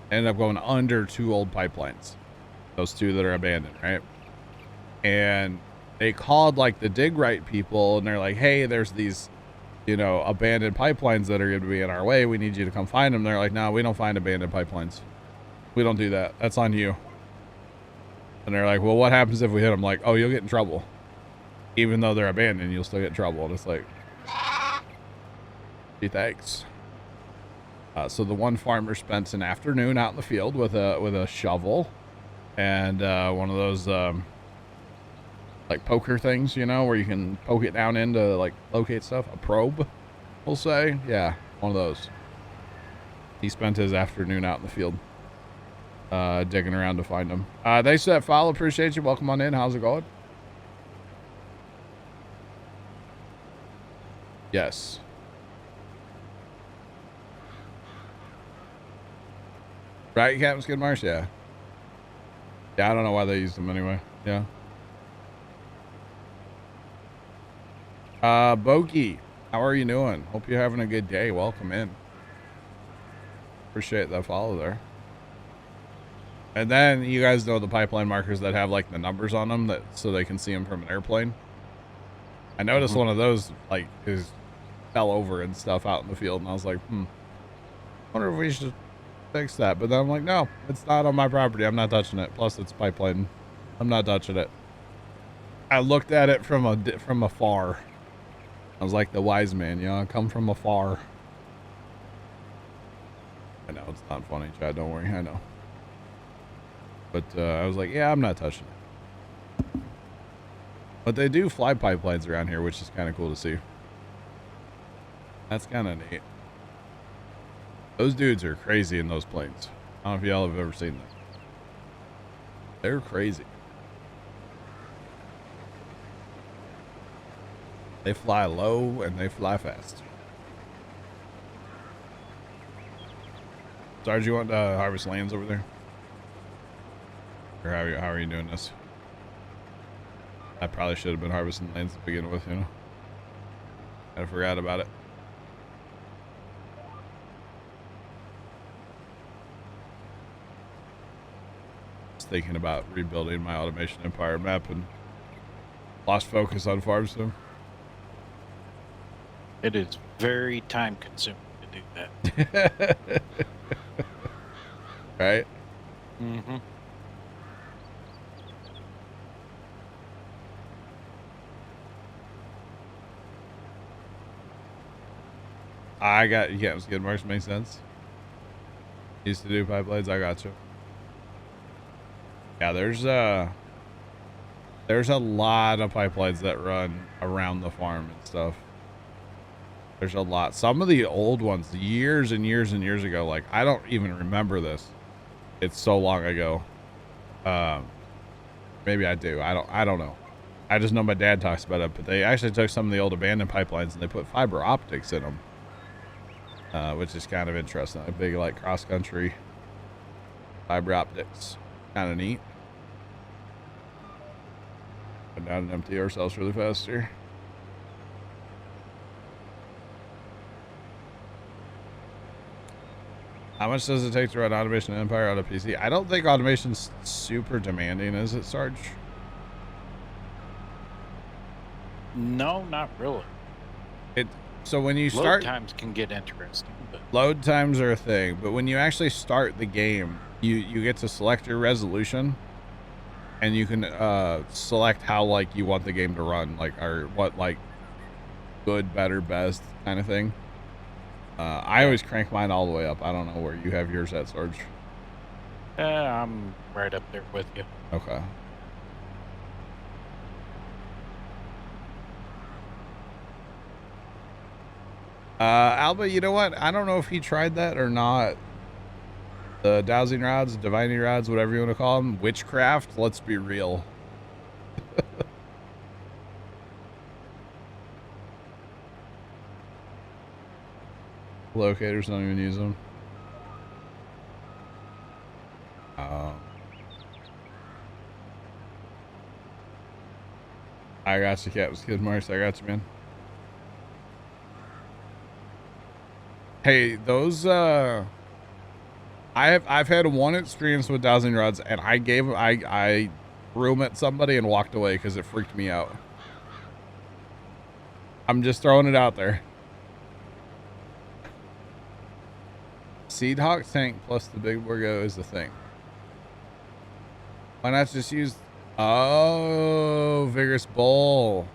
end up going under two old pipelines. Those two that are abandoned, right? And they called like the dig right people, and they're like, hey, there's these, you know, abandoned pipelines that are going to be in our way. We need you to come find them. They're like, no, we don't find abandoned pipelines. We don't do that. That's on you. And they're like, well, what happens if we hit them? Like, oh, you'll get in trouble. Even though they're abandoned, you'll still get in trouble. And it's like, gee, thanks. So the one farmer spent an afternoon out in the field with a shovel and one of those like poker things, you know, where you can poke it down into like locate stuff. A probe, we'll say. Yeah, one of those. He spent his afternoon out in the field digging around to find them. Thanks for that follow. Appreciate you. Welcome on in. How's it going? Yes. Right, Captain Skidmarsh? Yeah. Yeah, I don't know why they used them anyway. Yeah. Bogey, how are you doing? Hope you're having a good day. Welcome in. Appreciate that follow there. And then you guys know the pipeline markers that have like the numbers on them, that so they can see them from an airplane. I noticed one of those like fell over and stuff out in the field, and I was like, wonder if we should fix that. But then I'm like, no, it's not on my property. I'm not touching it. Plus, it's pipeline. I'm not touching it. I looked at it from afar. I was like the wise man, you know, I come from afar. I know it's not funny, Chad. Don't worry. I know. But I was like, yeah, I'm not touching it. But they do fly pipelines around here, which is kind of cool to see. That's kind of neat. Those dudes are crazy in those planes. I don't know if y'all have ever seen them. They're crazy. They fly low and they fly fast. Sarge, you want harvest lands over there? Or how are you doing this? I probably should have been harvesting lands to begin with, you know. I forgot about it. Just thinking about rebuilding my automation empire map and lost focus on farm sim. It is very time consuming to do that. Right? Mm-hmm. I got, yeah, skid marks make sense. Used to do pipe blades. I got you. Yeah, there's a lot of pipelines that run around the farm and stuff. There's a lot. Some of the old ones, years and years and years ago, like I don't even remember this. It's so long ago. Maybe I do. I don't know. I just know my dad talks about it. But they actually took some of the old abandoned pipelines and they put fiber optics in them. Which is kind of interesting. A big like cross country fiber optics, kind of neat. Put down and empty ourselves really fast here. How much does it take to run Automation Empire on a PC? I don't think automation's super demanding, is it, Sarge? No, not really. So when you Load start, times can get interesting. But load times are a thing, but when you actually start the game, you get to select your resolution, and you can select how like you want the game to run, like or what like good, better, best kind of thing. I always crank mine all the way up. I don't know where you have yours at, Sarge. I'm right up there with you. Okay. Alba, you know what? I don't know if he tried that or not. The dowsing rods, divining rods, whatever you want to call them. Witchcraft, let's be real. Locators don't even use them. I got you, Captain Skid Marks. I got you, man. Hey, those I've had one experience with dowsing rods, and I threw them at somebody and walked away because it freaked me out. I'm just throwing it out there. Seed Hawk tank plus the big Borgo is the thing. Why not just use... Oh, Vigorous Bull.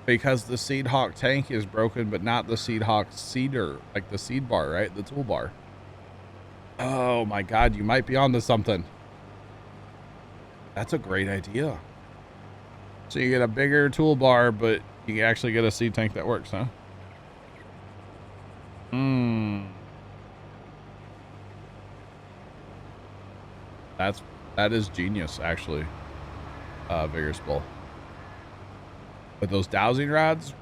Because the Seed Hawk tank is broken, but not the Seed Hawk seeder, like the seed bar, right? The toolbar. Oh my God, you might be onto something. That's a great idea. So you get a bigger toolbar, but you actually get a seed tank that works, huh? That is genius, actually. Vigorous Bull. With those dowsing rods,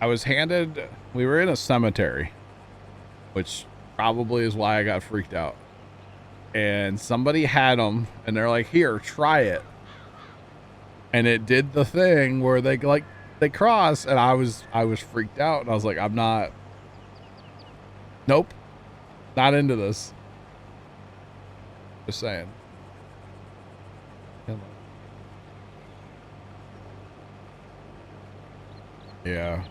I was handed, we were in a cemetery, which probably is why I got freaked out. And somebody had them, and they're like, here, try it. And it did the thing where they cross, and I was freaked out, and I was like, nope, not into this. Just saying. Yeah.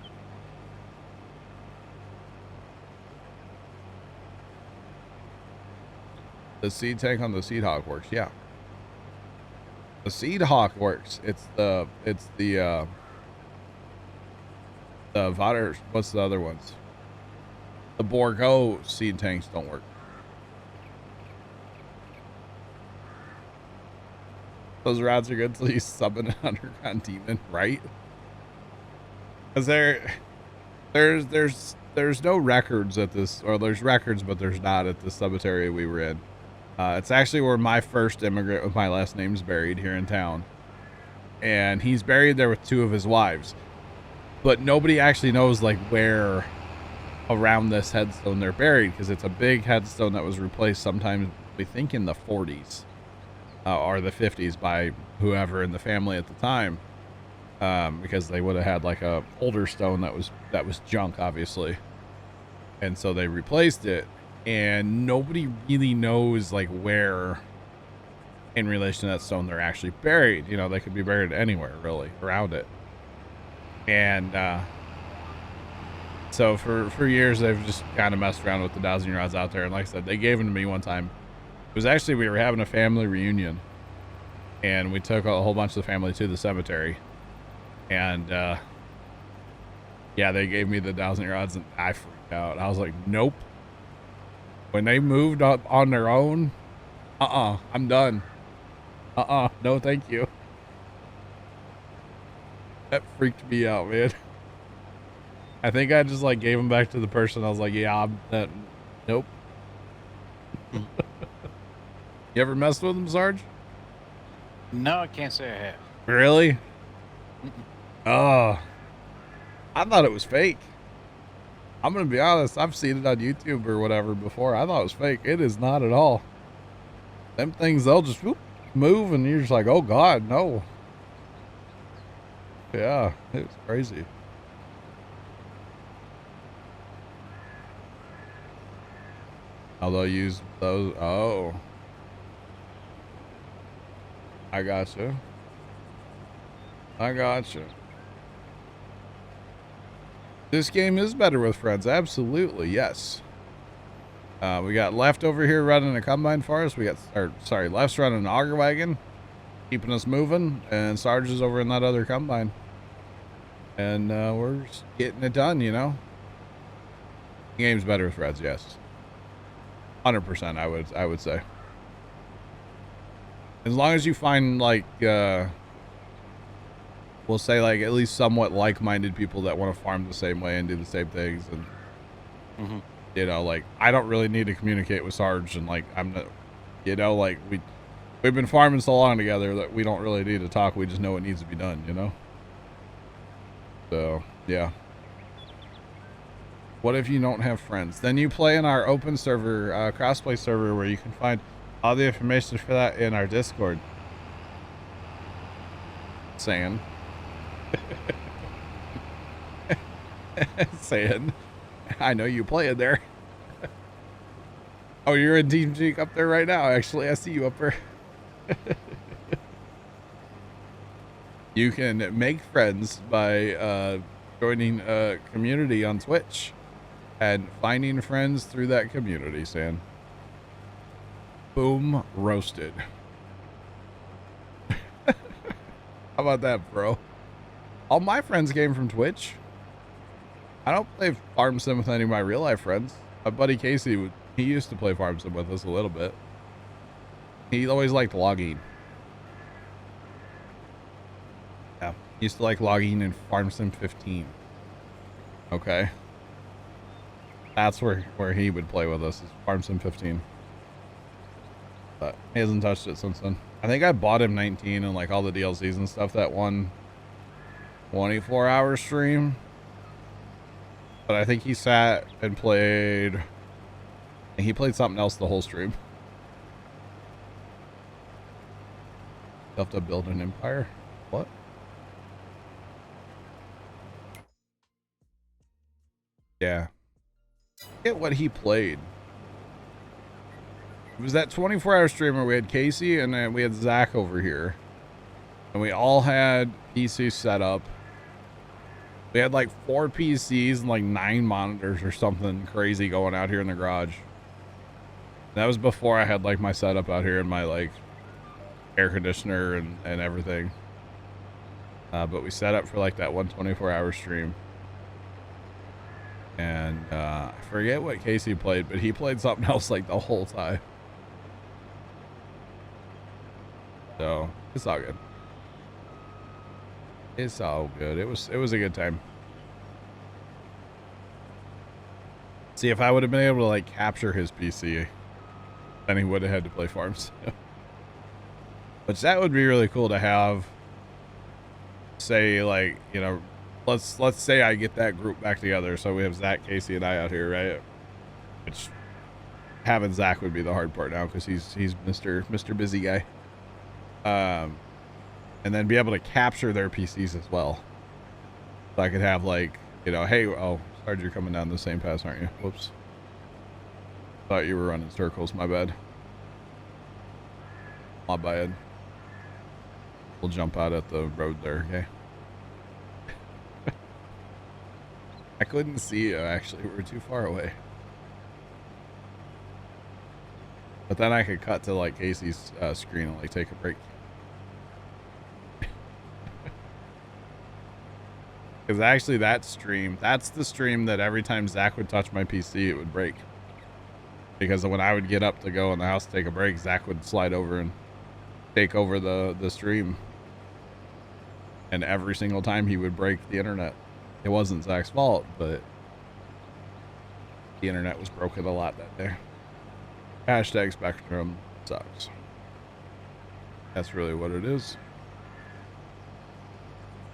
The seed tank on the Seed Hawk works, yeah. The Seed Hawk works. It's the Vader, what's the other ones? The Borgo seed tanks don't work. Those rods are good till you summon an underground demon, right? Because there's no records at this, or there's records, but there's not at the cemetery we were in. It's actually where my first immigrant with my last name's buried here in town. And he's buried there with 2 of his wives. But nobody actually knows like where around this headstone they're buried, because it's a big headstone that was replaced sometime, we think in the 40s or the 50s by whoever in the family at the time. Because they would have had like a older stone that was junk, obviously. And so they replaced it. And nobody really knows like where in relation to that stone they're actually buried. You know, they could be buried anywhere really around it. And so for years they've just kind of messed around with the dowsing rods out there. And like I said, they gave them to me one time. It was actually, we were having a family reunion, and we took a whole bunch of the family to the cemetery. And yeah, they gave me the dowsing rods, and I freaked out. I was like, nope. When they moved up on their own, I'm done. No thank you. That freaked me out, man. I think I just like gave them back to the person. I was like, yeah, nope. You ever messed with them, Sarge? No, I can't say I have. Really? Oh, I thought it was fake. I'm gonna be honest, I've seen it on YouTube or whatever before. I thought it was fake. It is not at all. Them things, they'll just whoop, move, and you're just like, oh God, no. Yeah, it was crazy. How they'll use those. Oh, I gotcha. This game is better with friends. Absolutely, yes. We got Left over here running a combine for us. We got, Left's running an auger wagon, keeping us moving, and Sarge is over in that other combine. And we're just getting it done, you know. The game's better with friends, yes. 100%, I would say. As long as you find like we'll say like at least somewhat like-minded people that want to farm the same way and do the same things, and you know, like I don't really need to communicate with Sarge, and like I'm not, you know, like we've been farming so long together that we don't really need to talk. We just know what needs to be done, you know. So yeah. What if you don't have friends? Then you play in our open server, crossplay server, where you can find all the information for that in our Discord. Saying. Saying. I know you play in there. Oh, you're in Team Cheek up there right now. Actually, I see you up there. You can make friends by joining a community on Twitch and finding friends through that community, Sam. Boom, roasted. How about that, bro? All my friends came from Twitch. I don't play Farm Sim with any of my real life friends. My buddy Casey, he used to play Farm Sim with us a little bit. He always liked logging. Yeah, he used to like logging in Farm Sim 15. Okay. That's where he would play with us, is Farm Sim 15. But he hasn't touched it since then. I think I bought him 19 and like all the DLCs and stuff that one 24-hour stream. But I think he sat and played, and he played something else the whole stream. You have to build an empire. What? Yeah. Get what he played. It was that 24-hour stream where we had Casey and then we had Zach over here. And we all had PCs set up. We had like 4 PCs and like 9 monitors or something crazy going out here in the garage. That was before I had like my setup out here and my like air conditioner and everything. But we set up for like that 124-hour stream. And I forget what Casey played, but he played something else like the whole time. So it's all good. It's all good. It was a good time. See, if I would have been able to like capture his PC, then he would have had to play Farms. Which that would be really cool to have. Say like, you know, let's say I get that group back together, so we have Zach, Casey, and I out here, right? Which having Zach would be the hard part now because he's Mr. Busy guy. And then be able to capture their PCs as well. So I could have like, you know, hey, oh, Sarge, you're coming down the same path, aren't you? Whoops. Thought you were running circles, my bad. My bad. We'll jump out at the road there, okay? I couldn't see you, actually. We were too far away. But then I could cut to like Casey's screen and like take a break. Because actually that's the stream that every time Zach would touch my PC, it would break. Because when I would get up to go in the house to take a break, Zach would slide over and take over the stream. And every single time he would break the internet. It wasn't Zach's fault, but the internet was broken a lot that day. Hashtag Spectrum sucks. That's really what it is.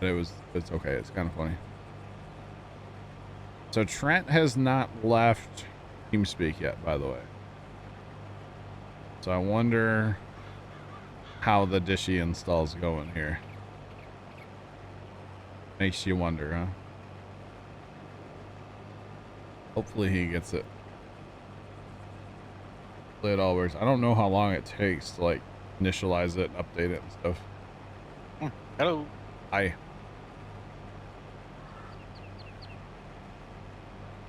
But it's okay. It's kind of funny. So Trent has not left TeamSpeak yet, by the way. So I wonder how the Dishy install's going here. Makes you wonder, huh? Hopefully he gets it. Hopefully it all works. I don't know how long it takes to like initialize it, update it and stuff. Hello. Hi.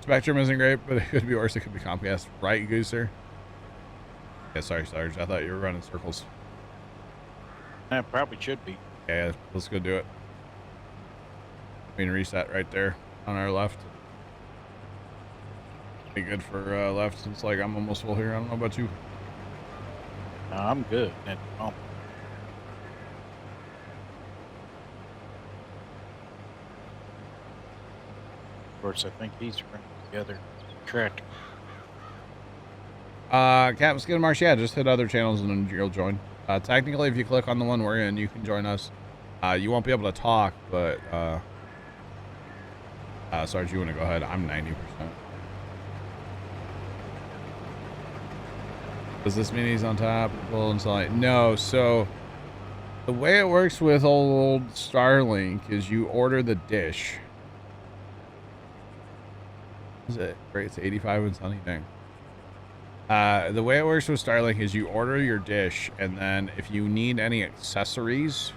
Spectrum isn't great, but it could be worse. It could be Comcast. Right, Gooser? Yeah, sorry, Sarge. I thought you were running circles. That probably should be. Yeah, let's go do it. We can reset right there on our left. Be good for left since like I'm almost full here. I don't know about you. I'm good. And, of course, I think he's running together. Correct. Captain Skin Marsh, yeah, just hit other channels and then you'll join. Technically, if you click on the one we're in, you can join us. You won't be able to talk, but Sarge, you want to go ahead? I'm 90%. Does this mean he's on top? No, so the way it works with old Starlink is you order the dish. Is it great? It's 85 and sunny. Dang. The way it works with Starlink is you order your dish, and then if you need any accessories,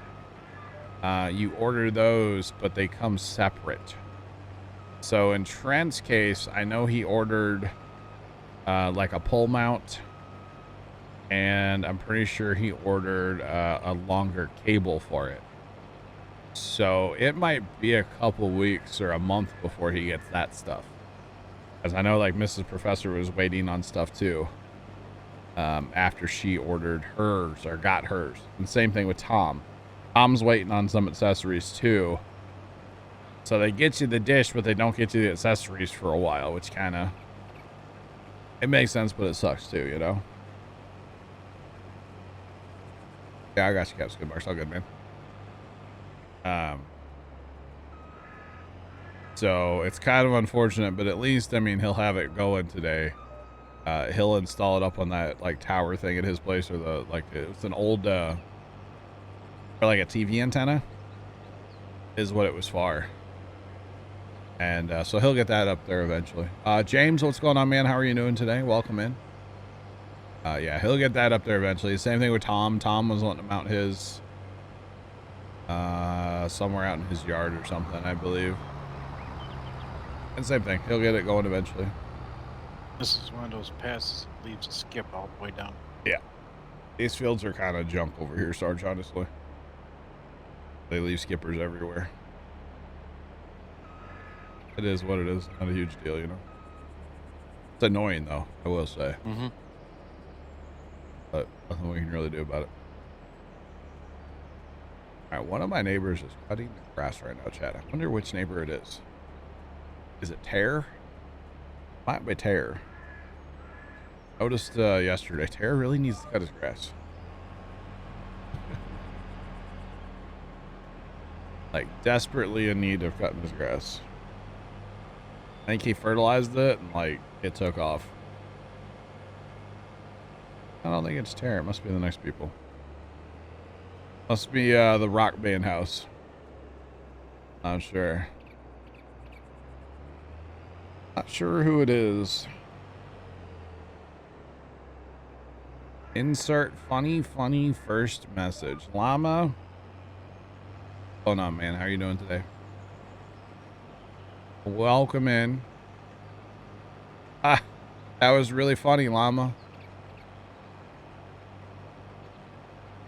you order those, but they come separate. So in Trent's case, I know he ordered like a pole mount, and I'm pretty sure he ordered a longer cable for it. So it might be a couple weeks or a month before he gets that stuff. As I know, like Mrs. Professor was waiting on stuff too. After she ordered hers or got hers. And same thing with Tom. Tom's waiting on some accessories too. So they get you the dish, but they don't get you the accessories for a while, which kind of, it makes sense, but it sucks too, you know? Yeah, I got you, Caps. Good marks. All good, man. So it's kind of unfortunate, but at least, I mean, he'll have it going today. He'll install it up on that like tower thing at his place, or the like it's an old or like a TV antenna is what it was for. And so he'll get that up there eventually. James, what's going on, man? How are you doing today? Welcome in. Yeah, he'll get that up there eventually. Same thing with Tom. Tom was wanting to mount his somewhere out in his yard or something, I believe. And same thing, he'll get it going eventually. This is one of those passes that leaves a skip all the way down. Yeah. These fields are kind of junk over here, Sarge, honestly. They leave skippers everywhere. It is what it is. Not a huge deal, you know. It's annoying, though, I will say. Mm-hmm. But nothing we can really do about it. All right, one of my neighbors is cutting the grass right now, Chad. I wonder which neighbor it is. Is it Tear? Might be Tear. Noticed yesterday, Tear really needs to cut his grass. Like, desperately in need of cutting his grass. I think he fertilized it and, like, it took off. I don't think it's Tear. It must be the next people. Must be the rock band house. Not sure. Not sure who it is. Insert funny first message. Llama. What's going on, man? How are you doing today? Welcome in. Ah, that was really funny, Llama.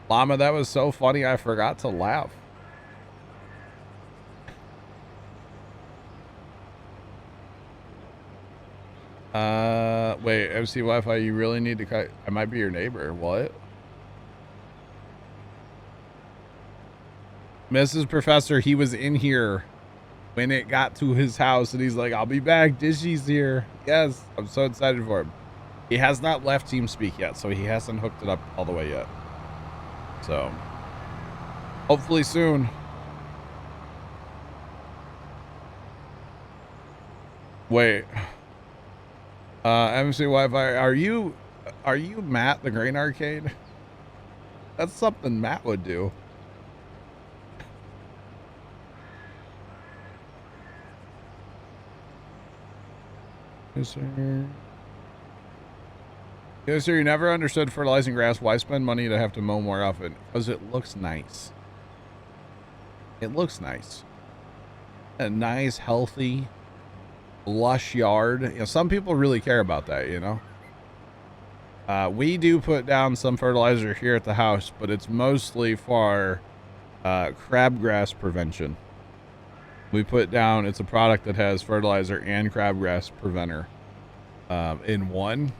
Llama, that was so funny I forgot to laugh. Wait, MC Wi-Fi, you really need to cut. I might be your neighbor. What? Mrs. Professor, he was in here when it got to his house and he's like, I'll be back. Dishy's here. Yes, I'm so excited for him. He has not left TeamSpeak yet, so he hasn't hooked it up all the way yet. So, hopefully soon. Wait. MC Wi-Fi, are you Matt the Grain Arcade? That's something Matt would do. Yes, sir. Yes, sir. You never understood fertilizing grass. Why spend money to have to mow more often? Because it looks nice. It looks nice. A nice, healthy, lush yard. You know, some people really care about that, you know. We do put down some fertilizer here at the house, but it's mostly for crabgrass prevention. We put down, it's a product that has fertilizer and crabgrass preventer in one.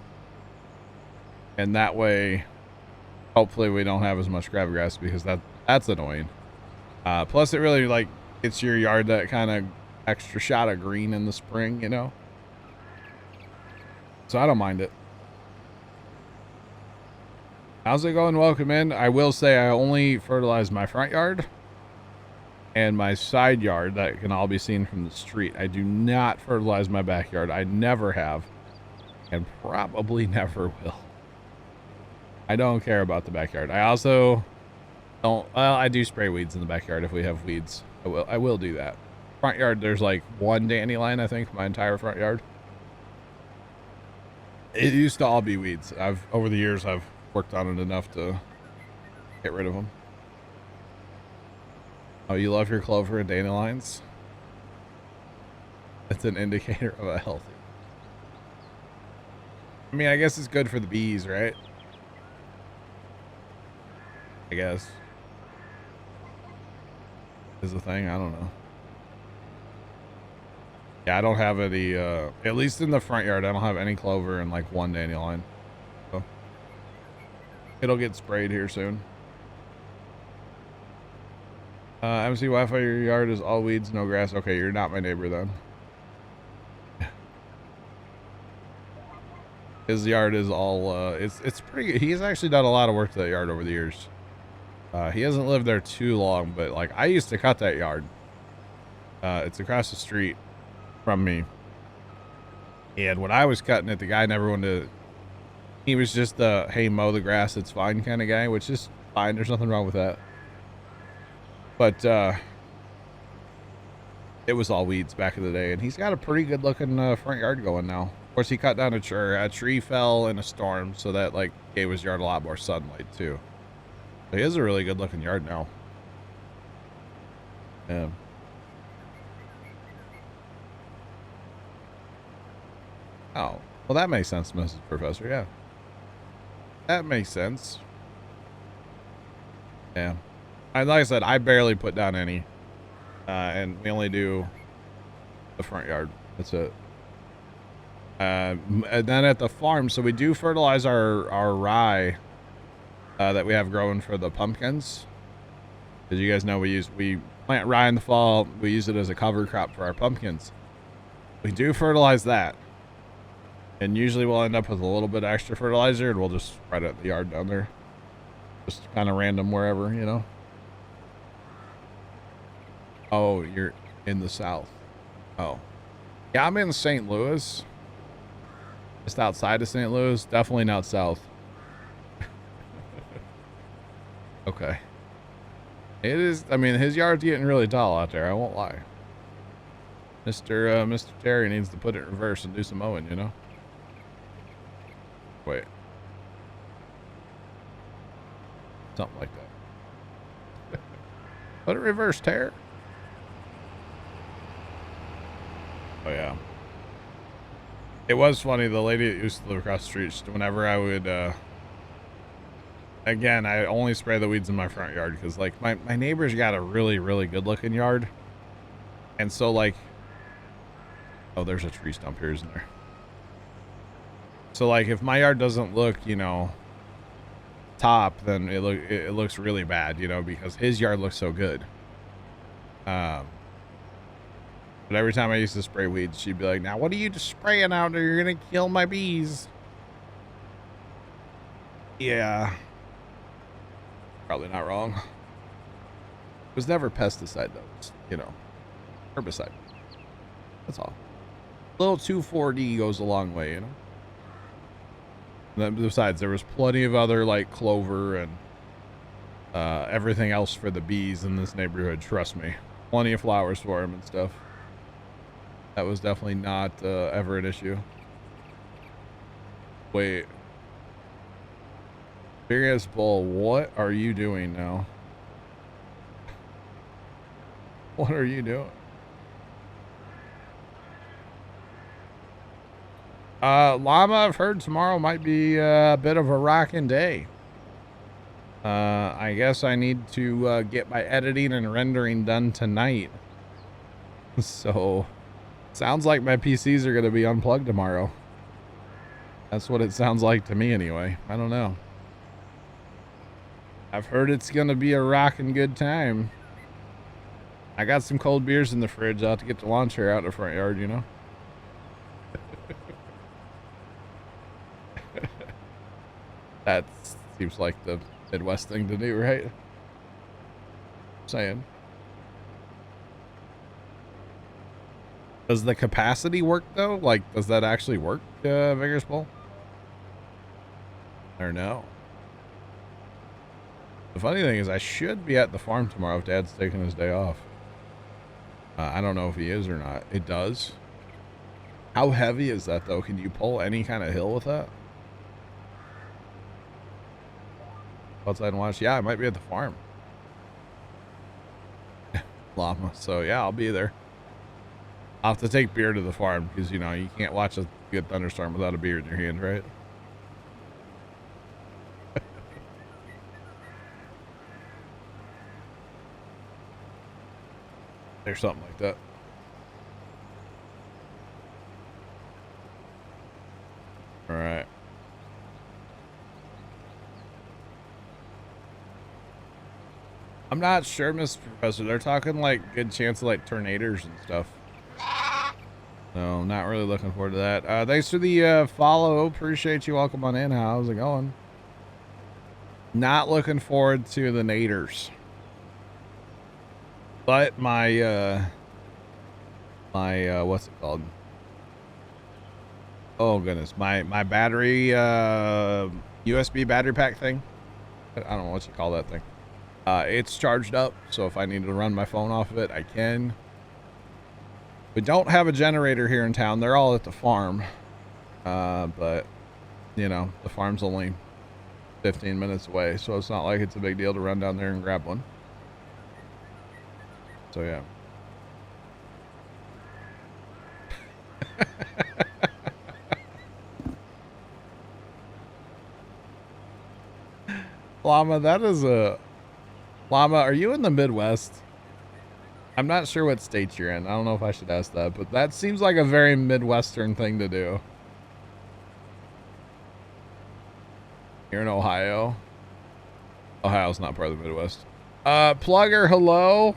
And that way, hopefully we don't have as much crabgrass, because that's annoying. Plus it really like gets your yard that kind of extra shot of green in the spring, you know. So I don't mind it. How's it going? Welcome in. I will say I only fertilize my front yard and my side yard that can all be seen from the street. I do not fertilize my backyard. I never have and probably never will. I don't care about the backyard. I also don't, well, I do spray weeds in the backyard if we have weeds. I will do that. Front yard, there's like one dandelion, I think, my entire front yard. It used to all be weeds. Over the years, I've worked on it enough to get rid of them. Oh, you love your clover and dandelions? It's an indicator of a healthy. I mean, I guess it's good for the bees, right? I guess. is the thing. I don't know. Yeah, I don't have any, at least in the front yard, I don't have any clover and like one dandelion. So it'll get sprayed here soon. MC Wi-Fi, your yard is all weeds, no grass. Okay, you're not my neighbor then. His yard is all, it's pretty good. He's actually done a lot of work to that yard over the years. He hasn't lived there too long, but like I used to cut that yard. It's across the street from me. And when I was cutting it, the guy never wanted to, he was just the, hey, mow the grass, it's fine kind of guy, which is fine. There's nothing wrong with that. But it was all weeds back in the day, and he's got a pretty good looking front yard going now. Of course, he cut down a tree. A tree fell in a storm, so that like gave his yard a lot more sunlight too. So he has a really good looking yard now. Yeah. Oh, well, that makes sense, Mrs. Professor. Yeah, that makes sense. Yeah. And like I said, I barely put down any, and we only do the front yard. That's it. And then at the farm, so we do fertilize our rye that we have growing for the pumpkins. As you guys know, we plant rye in the fall. We use it as a cover crop for our pumpkins. We do fertilize that, and usually we'll end up with a little bit of extra fertilizer, and we'll just spread it in the yard down there, just kind of random wherever, you know. Oh, you're in the south. Oh, yeah, I'm in St. Louis. Just outside of St. Louis. Definitely not south. Okay. It is, I mean, his yard's getting really tall out there. I won't lie. Mr. Terry needs to put it in reverse and do some mowing, you know? Wait. Something like that. Put it reverse, Terry. Oh, yeah. It was funny. The lady that used to live across the street, whenever I would, again, I only spray the weeds in my front yard because, like, my neighbor's got a really, really good looking yard. And so, like, oh, there's a tree stump here, isn't there? So, like, if my yard doesn't look, you know, top, then it looks really bad, you know, because his yard looks so good. But every time I used to spray weeds, she'd be like, now what are you just spraying out there? You're going to kill my bees. Yeah. Probably not wrong. It was never pesticide, though. It's, you know, herbicide. That's all. A little 2,4-D goes a long way, you know? And then besides, there was plenty of other, like, clover and everything else for the bees in this neighborhood. Trust me. Plenty of flowers for them and stuff. That was definitely not ever an issue. Wait. Big ass bull, what are you doing now? What are you doing? Llama, I've heard tomorrow might be a bit of a rocking day. I guess I need to get my editing and rendering done tonight. So, sounds like my PCs are going to be unplugged tomorrow. That's what it sounds like to me anyway. I don't know. I've heard it's going to be a rocking good time. I got some cold beers in the fridge. I'll have to get the lawn chair out in the front yard, you know? That seems like the Midwest thing to do, right? Saying. Does the capacity work though? Like, does that actually work, Vigorous Bull? Or no? The funny thing is I should be at the farm tomorrow if Dad's taking his day off. I don't know if he is or not. It does. How heavy is that though? Can you pull any kind of hill with that? Outside and watch. Yeah, I might be at the farm. Llama. So yeah, I'll be there. I'll have to take beer to the farm because, you know, you can't watch a good thunderstorm without a beer in your hand, right? Or something like that. All right. I'm not sure, Mr. Professor. They're talking like good chance of like tornadoes and stuff. So not really looking forward to that. Thanks for the follow. Appreciate you. Welcome on in. How's it going? Not looking forward to the naders. But my what's it called? Oh goodness, my battery USB battery pack thing. I don't know what you call that thing. It's charged up, so if I need to run my phone off of it, I can. We don't have a generator here in town. They're all at the farm. But you know, the farm's only 15 minutes away, so it's not like it's a big deal to run down there and grab one. So yeah. Llama, that is a Llama, are you in the Midwest? I'm not sure what state you're in. I don't know if I should ask that, but that seems like a very Midwestern thing to do. You're in Ohio. Ohio's not part of the Midwest. Plugger, hello.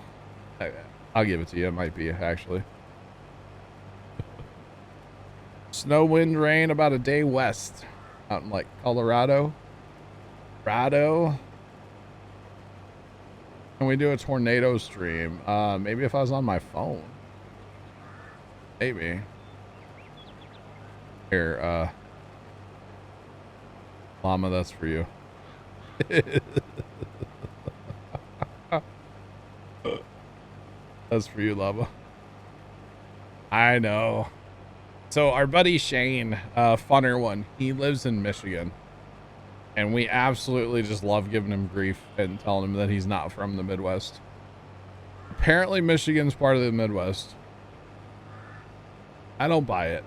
I'll give it to you. It might be, actually. Snow, wind, rain about a day west. Out in, like, Colorado. Can we do a tornado stream? Maybe if I was on my phone. Maybe. Here, Llama, that's for you. That's for you, Llama. I know. So our buddy Shane, funner one, he lives in Michigan. And we absolutely just love giving him grief and telling him that he's not from the Midwest. Apparently Michigan's part of the Midwest. I don't buy it.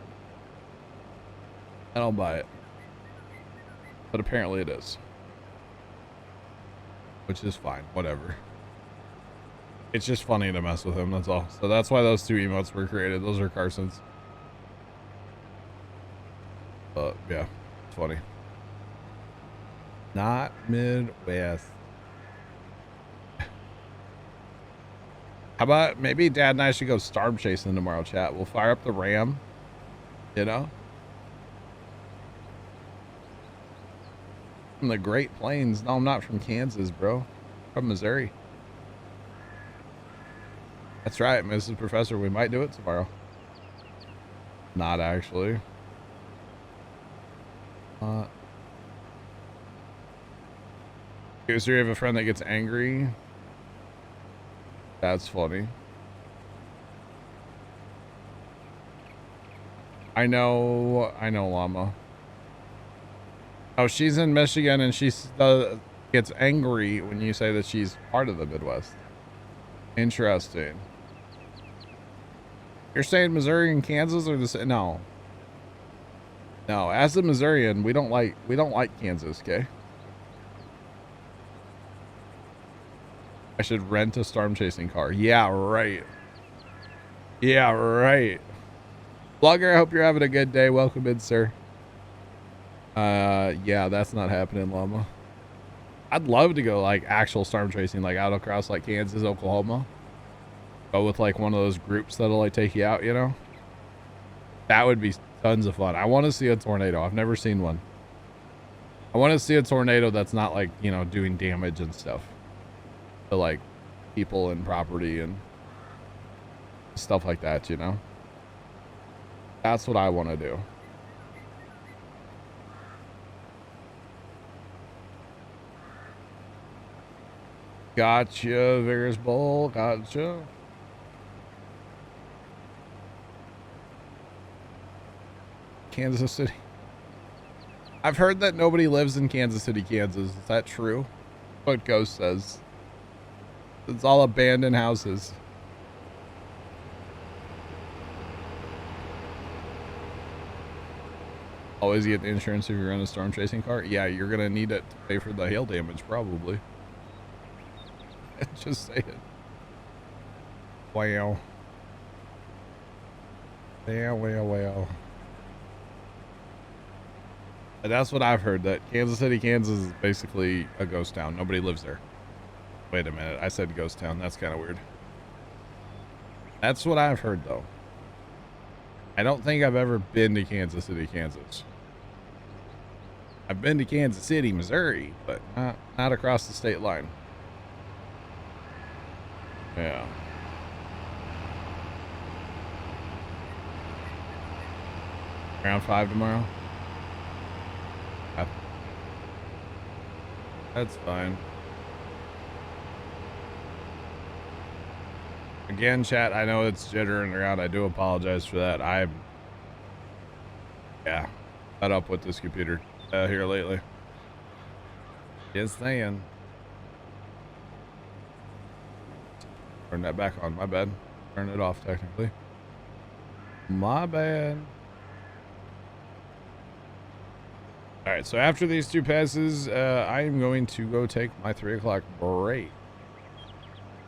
I don't buy it. But apparently it is. Which is fine. Whatever. It's just funny to mess with him, that's all. So that's why those two emotes were created. Those are Carson's. But yeah, it's funny. Not Midwest. How about maybe Dad and I should go storm chasing tomorrow, chat. We'll fire up the Ram, you know? From the Great Plains. No, I'm not from Kansas, bro. From Missouri. That's right, Mrs. Professor. We might do it tomorrow. Not actually. So you have a friend that gets angry. That's funny. I know, Llama. Oh, she's in Michigan and she gets angry when you say that she's part of the Midwest. Interesting. You're saying Missouri and Kansas are the same? No. No, as a Missourian, we don't like Kansas, okay? I should rent a storm chasing car. Yeah, right. Yeah, right. Blogger, I hope you're having a good day. Welcome in, sir. Yeah, that's not happening, Llama. I'd love to go like actual storm chasing, like out across like Kansas, Oklahoma. Go with like one of those groups that'll like take you out, you know? That would be tons of fun. I want to see a tornado. I've never seen one. I want to see a tornado that's not like, you know, doing damage and stuff to like people and property and stuff like that, you know? That's what I want to do. Gotcha, Vigorous Bull. Gotcha. Kansas City. I've heard that nobody lives in Kansas City, Kansas. Is that true? What Ghost says. It's all abandoned houses. Always get the insurance if you're in a storm chasing car. Yeah, you're gonna need it to pay for the hail damage, probably. Just say it. Wow. Well. And that's what I've heard, that Kansas City, Kansas is basically a ghost town. Nobody lives there. Wait a minute. I said ghost town. That's kind of weird. That's what I've heard, though. I don't think I've ever been to Kansas City, Kansas. I've been to Kansas City, Missouri, but not across the state line. Yeah. Around 5 tomorrow? That's fine. Again, chat, I know it's jittering around. I do apologize for that. Yeah, fed up with this computer here lately. Just saying. Turn that back on. My bad. Turn it off, technically. My bad. All right, so after these two passes, I am going to go take my 3 o'clock break.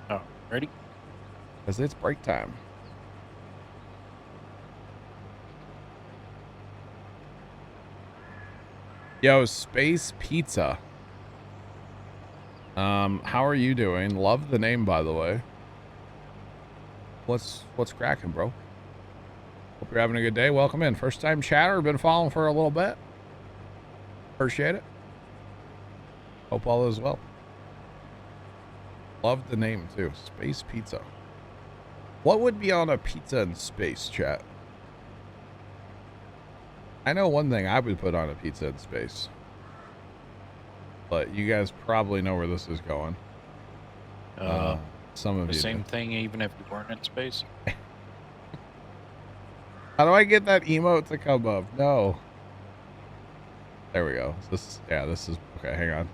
Oh, ready? Because it's break time. Yo, Space Pizza. How are you doing? Love the name, by the way. What's cracking, bro? Hope you're having a good day. Welcome in. First time chatter. Been following for a little bit. Appreciate it. Hope all is well. Love the name too. Space Pizza. What would be on a pizza in space, chat? I know one thing I would put on a pizza in space. But you guys probably know where this is going. Some of the you same do. thing even if you weren't in space. How do I get that emote to come up? No. There we go. This is okay. Hang on.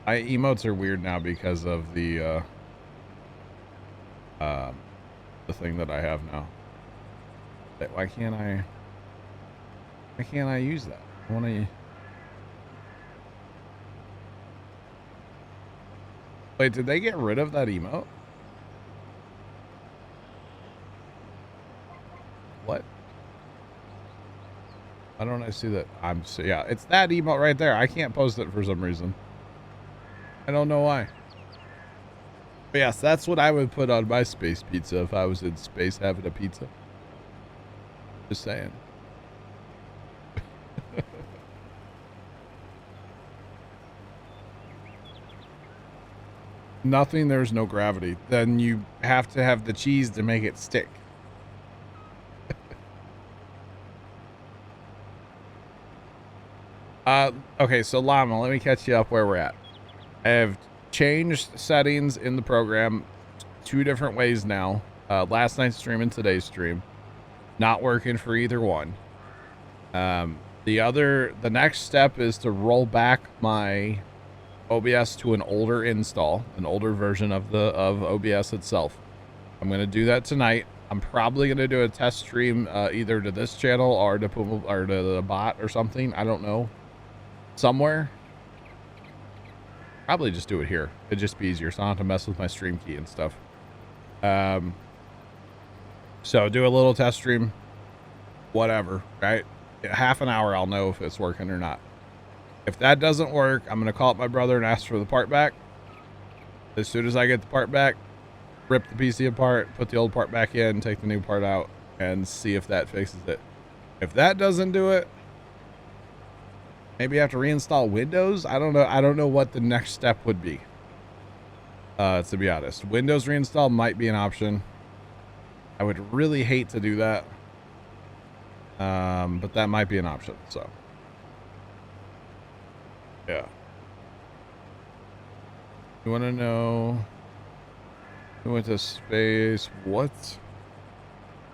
My emotes are weird now because of the thing that I have now. Why can't I use that? I want to. Wait, did they get rid of that emote? What? Why don't I see that? Yeah, it's that emote right there. I can't post it for some reason. I don't know why. But yes, that's what I would put on my space pizza if I was in space having a pizza. Just saying. Nothing, there's no gravity. Then you have to have the cheese to make it stick. Okay, so Llama, let me catch you up where we're at. I have changed settings in the program 2 different ways now. Last night's stream and today's stream. Not working for either one. The next step is to roll back my OBS to an older install, an older version of OBS itself. I'm going to do that tonight. I'm probably going to do a test stream either to this channel or to Puma or to the bot or something. I don't know. Somewhere. Probably just do it here. It'd just be easier, so I don't have to mess with my stream key and stuff. So do a little test stream. Whatever, right? Half an hour, I'll know if it's working or not. If that doesn't work, I'm going to call up my brother and ask for the part back. As soon as I get the part back, rip the PC apart, put the old part back in, take the new part out, and see if that fixes it. If that doesn't do it, maybe I have to reinstall Windows. I don't know. I don't know what the next step would be. To be honest, Windows reinstall might be an option. I would really hate to do that. But that might be an option. So, yeah. You want to know who went to space? What?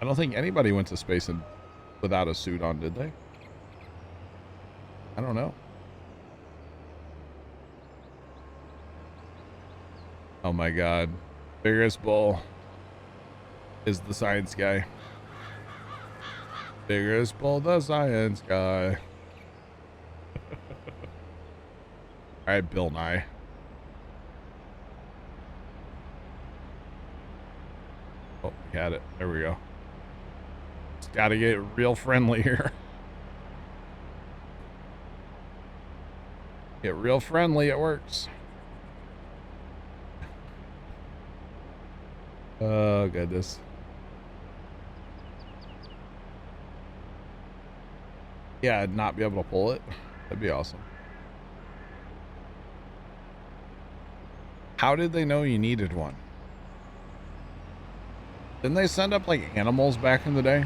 I don't think anybody went to space without a suit on, did they? I don't know. Oh my god. Biggest bull is the science guy. Biggest bull, the science guy. Alright, Bill Nye. Oh, we had it. There we go. Just gotta get real friendly here. Get real friendly, it works. Oh, goodness. Yeah, I'd not be able to pull it. That'd be awesome. How did they know you needed one? Didn't they send up like animals back in the day?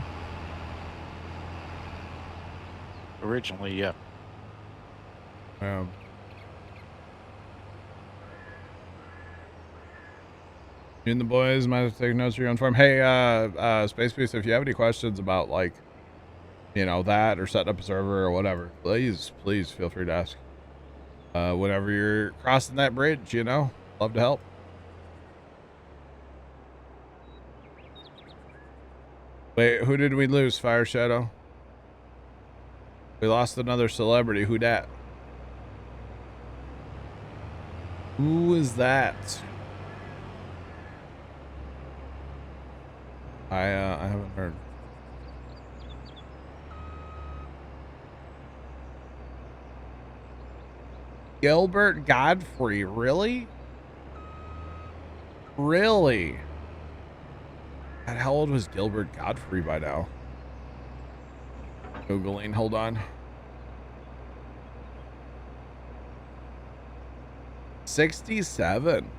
Originally, yeah. You and the boys might have to take notes for your own form. Hey, Space Beast, if you have any questions about like, you know, that or setting up a server or whatever, please feel free to ask. Whenever you're crossing that bridge, you know, love to help. Wait, who did we lose, Fire Shadow? We lost another celebrity. Who dat? Who is that? I haven't heard. Gilbert Godfrey, really? Really? God, how old was Gilbert Godfrey by now? Googling, hold on. 67.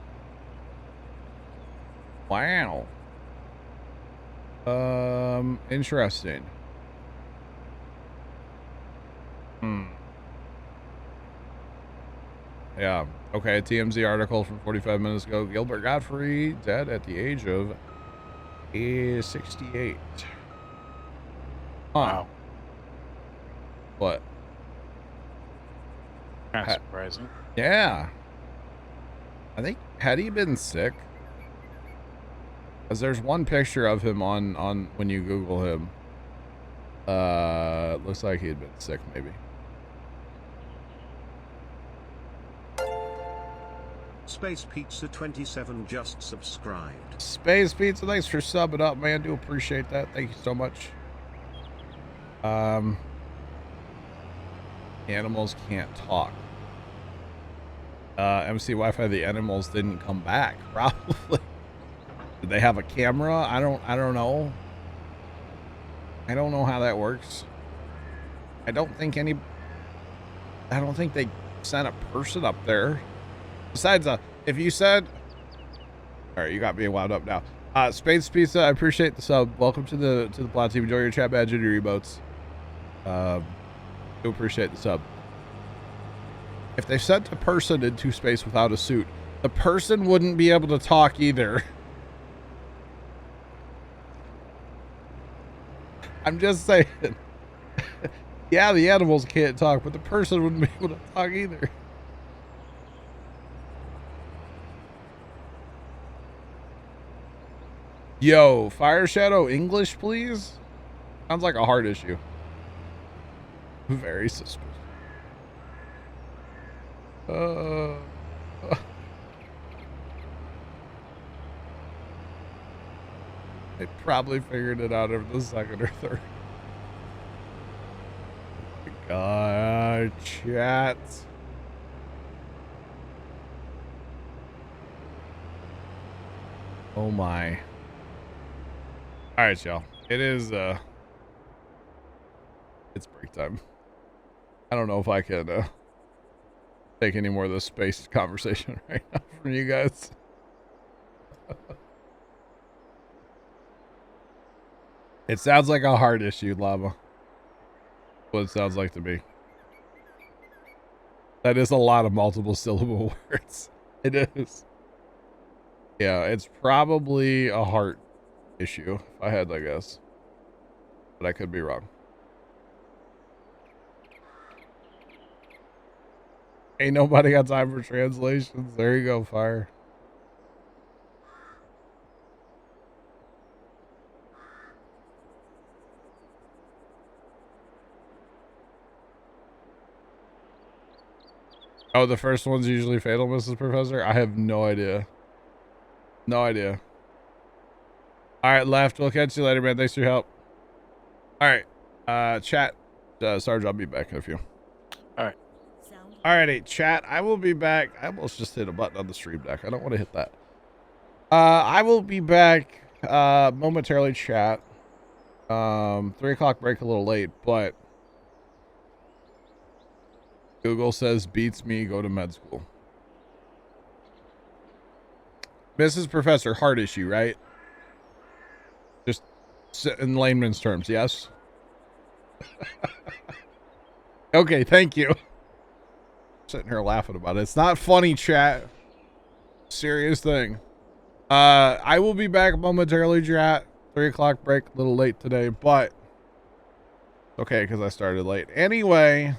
Wow. Interesting. Yeah. Okay, a TMZ article from 45 minutes ago. Gilbert Godfrey dead at the age of 68. Huh. Wow. What? Kind of surprising. Yeah. I think, had he been sick? Because there's one picture of him on when you Google him. It looks like he had been sick, maybe. Space Pizza 27 just subscribed. Space Pizza, thanks for subbing up, man. Do appreciate that. Thank you so much. Animals can't talk. MC Wi-Fi, the animals didn't come back. Probably. Did they have a camera? I don't know. I don't know how that works. I don't think they sent a person up there. Besides, if you said, all right, you got me wound up now. Space Pizza, I appreciate the sub. Welcome to the Plow team. Enjoy your chat badge and your emotes. Do appreciate the sub. If they sent a person into space without a suit, the person wouldn't be able to talk either. I'm just saying. Yeah, the animals can't talk, but the person wouldn't be able to talk either. Yo, Fire Shadow English, please? Sounds like a hard issue. Very suspicious. They probably figured it out over the second or third. Oh my God, chat. Oh my. All right, y'all. It is, it's break time. I don't know if I can, take any more of this space conversation right now from you guys. It sounds like a hard issue, Lava. What it sounds like to me. That is a lot of multiple syllable words. It is. Yeah, it's probably a heart issue, if I had to guess. But I could be wrong. Ain't nobody got time for translations. There you go, Fire. Oh, the first one's usually fatal, Mrs. Professor? I have no idea. No idea. All right, left. We'll catch you later, man. Thanks for your help. All right. Chat. Sarge, I'll be back in a few. All right. Alrighty, chat. I will be back. I almost just hit a button on the stream deck. I don't want to hit that. I will be back momentarily, chat. 3 o'clock break a little late, but Google says beats me, go to med school. Mrs. Professor, heart issue, right? Just in layman's terms, yes? Okay, thank you. Sitting here laughing about it. It's not funny, chat. Serious thing. I will be back momentarily, chat. 3 o'clock break, a little late today, but okay, because I started late. Anyway,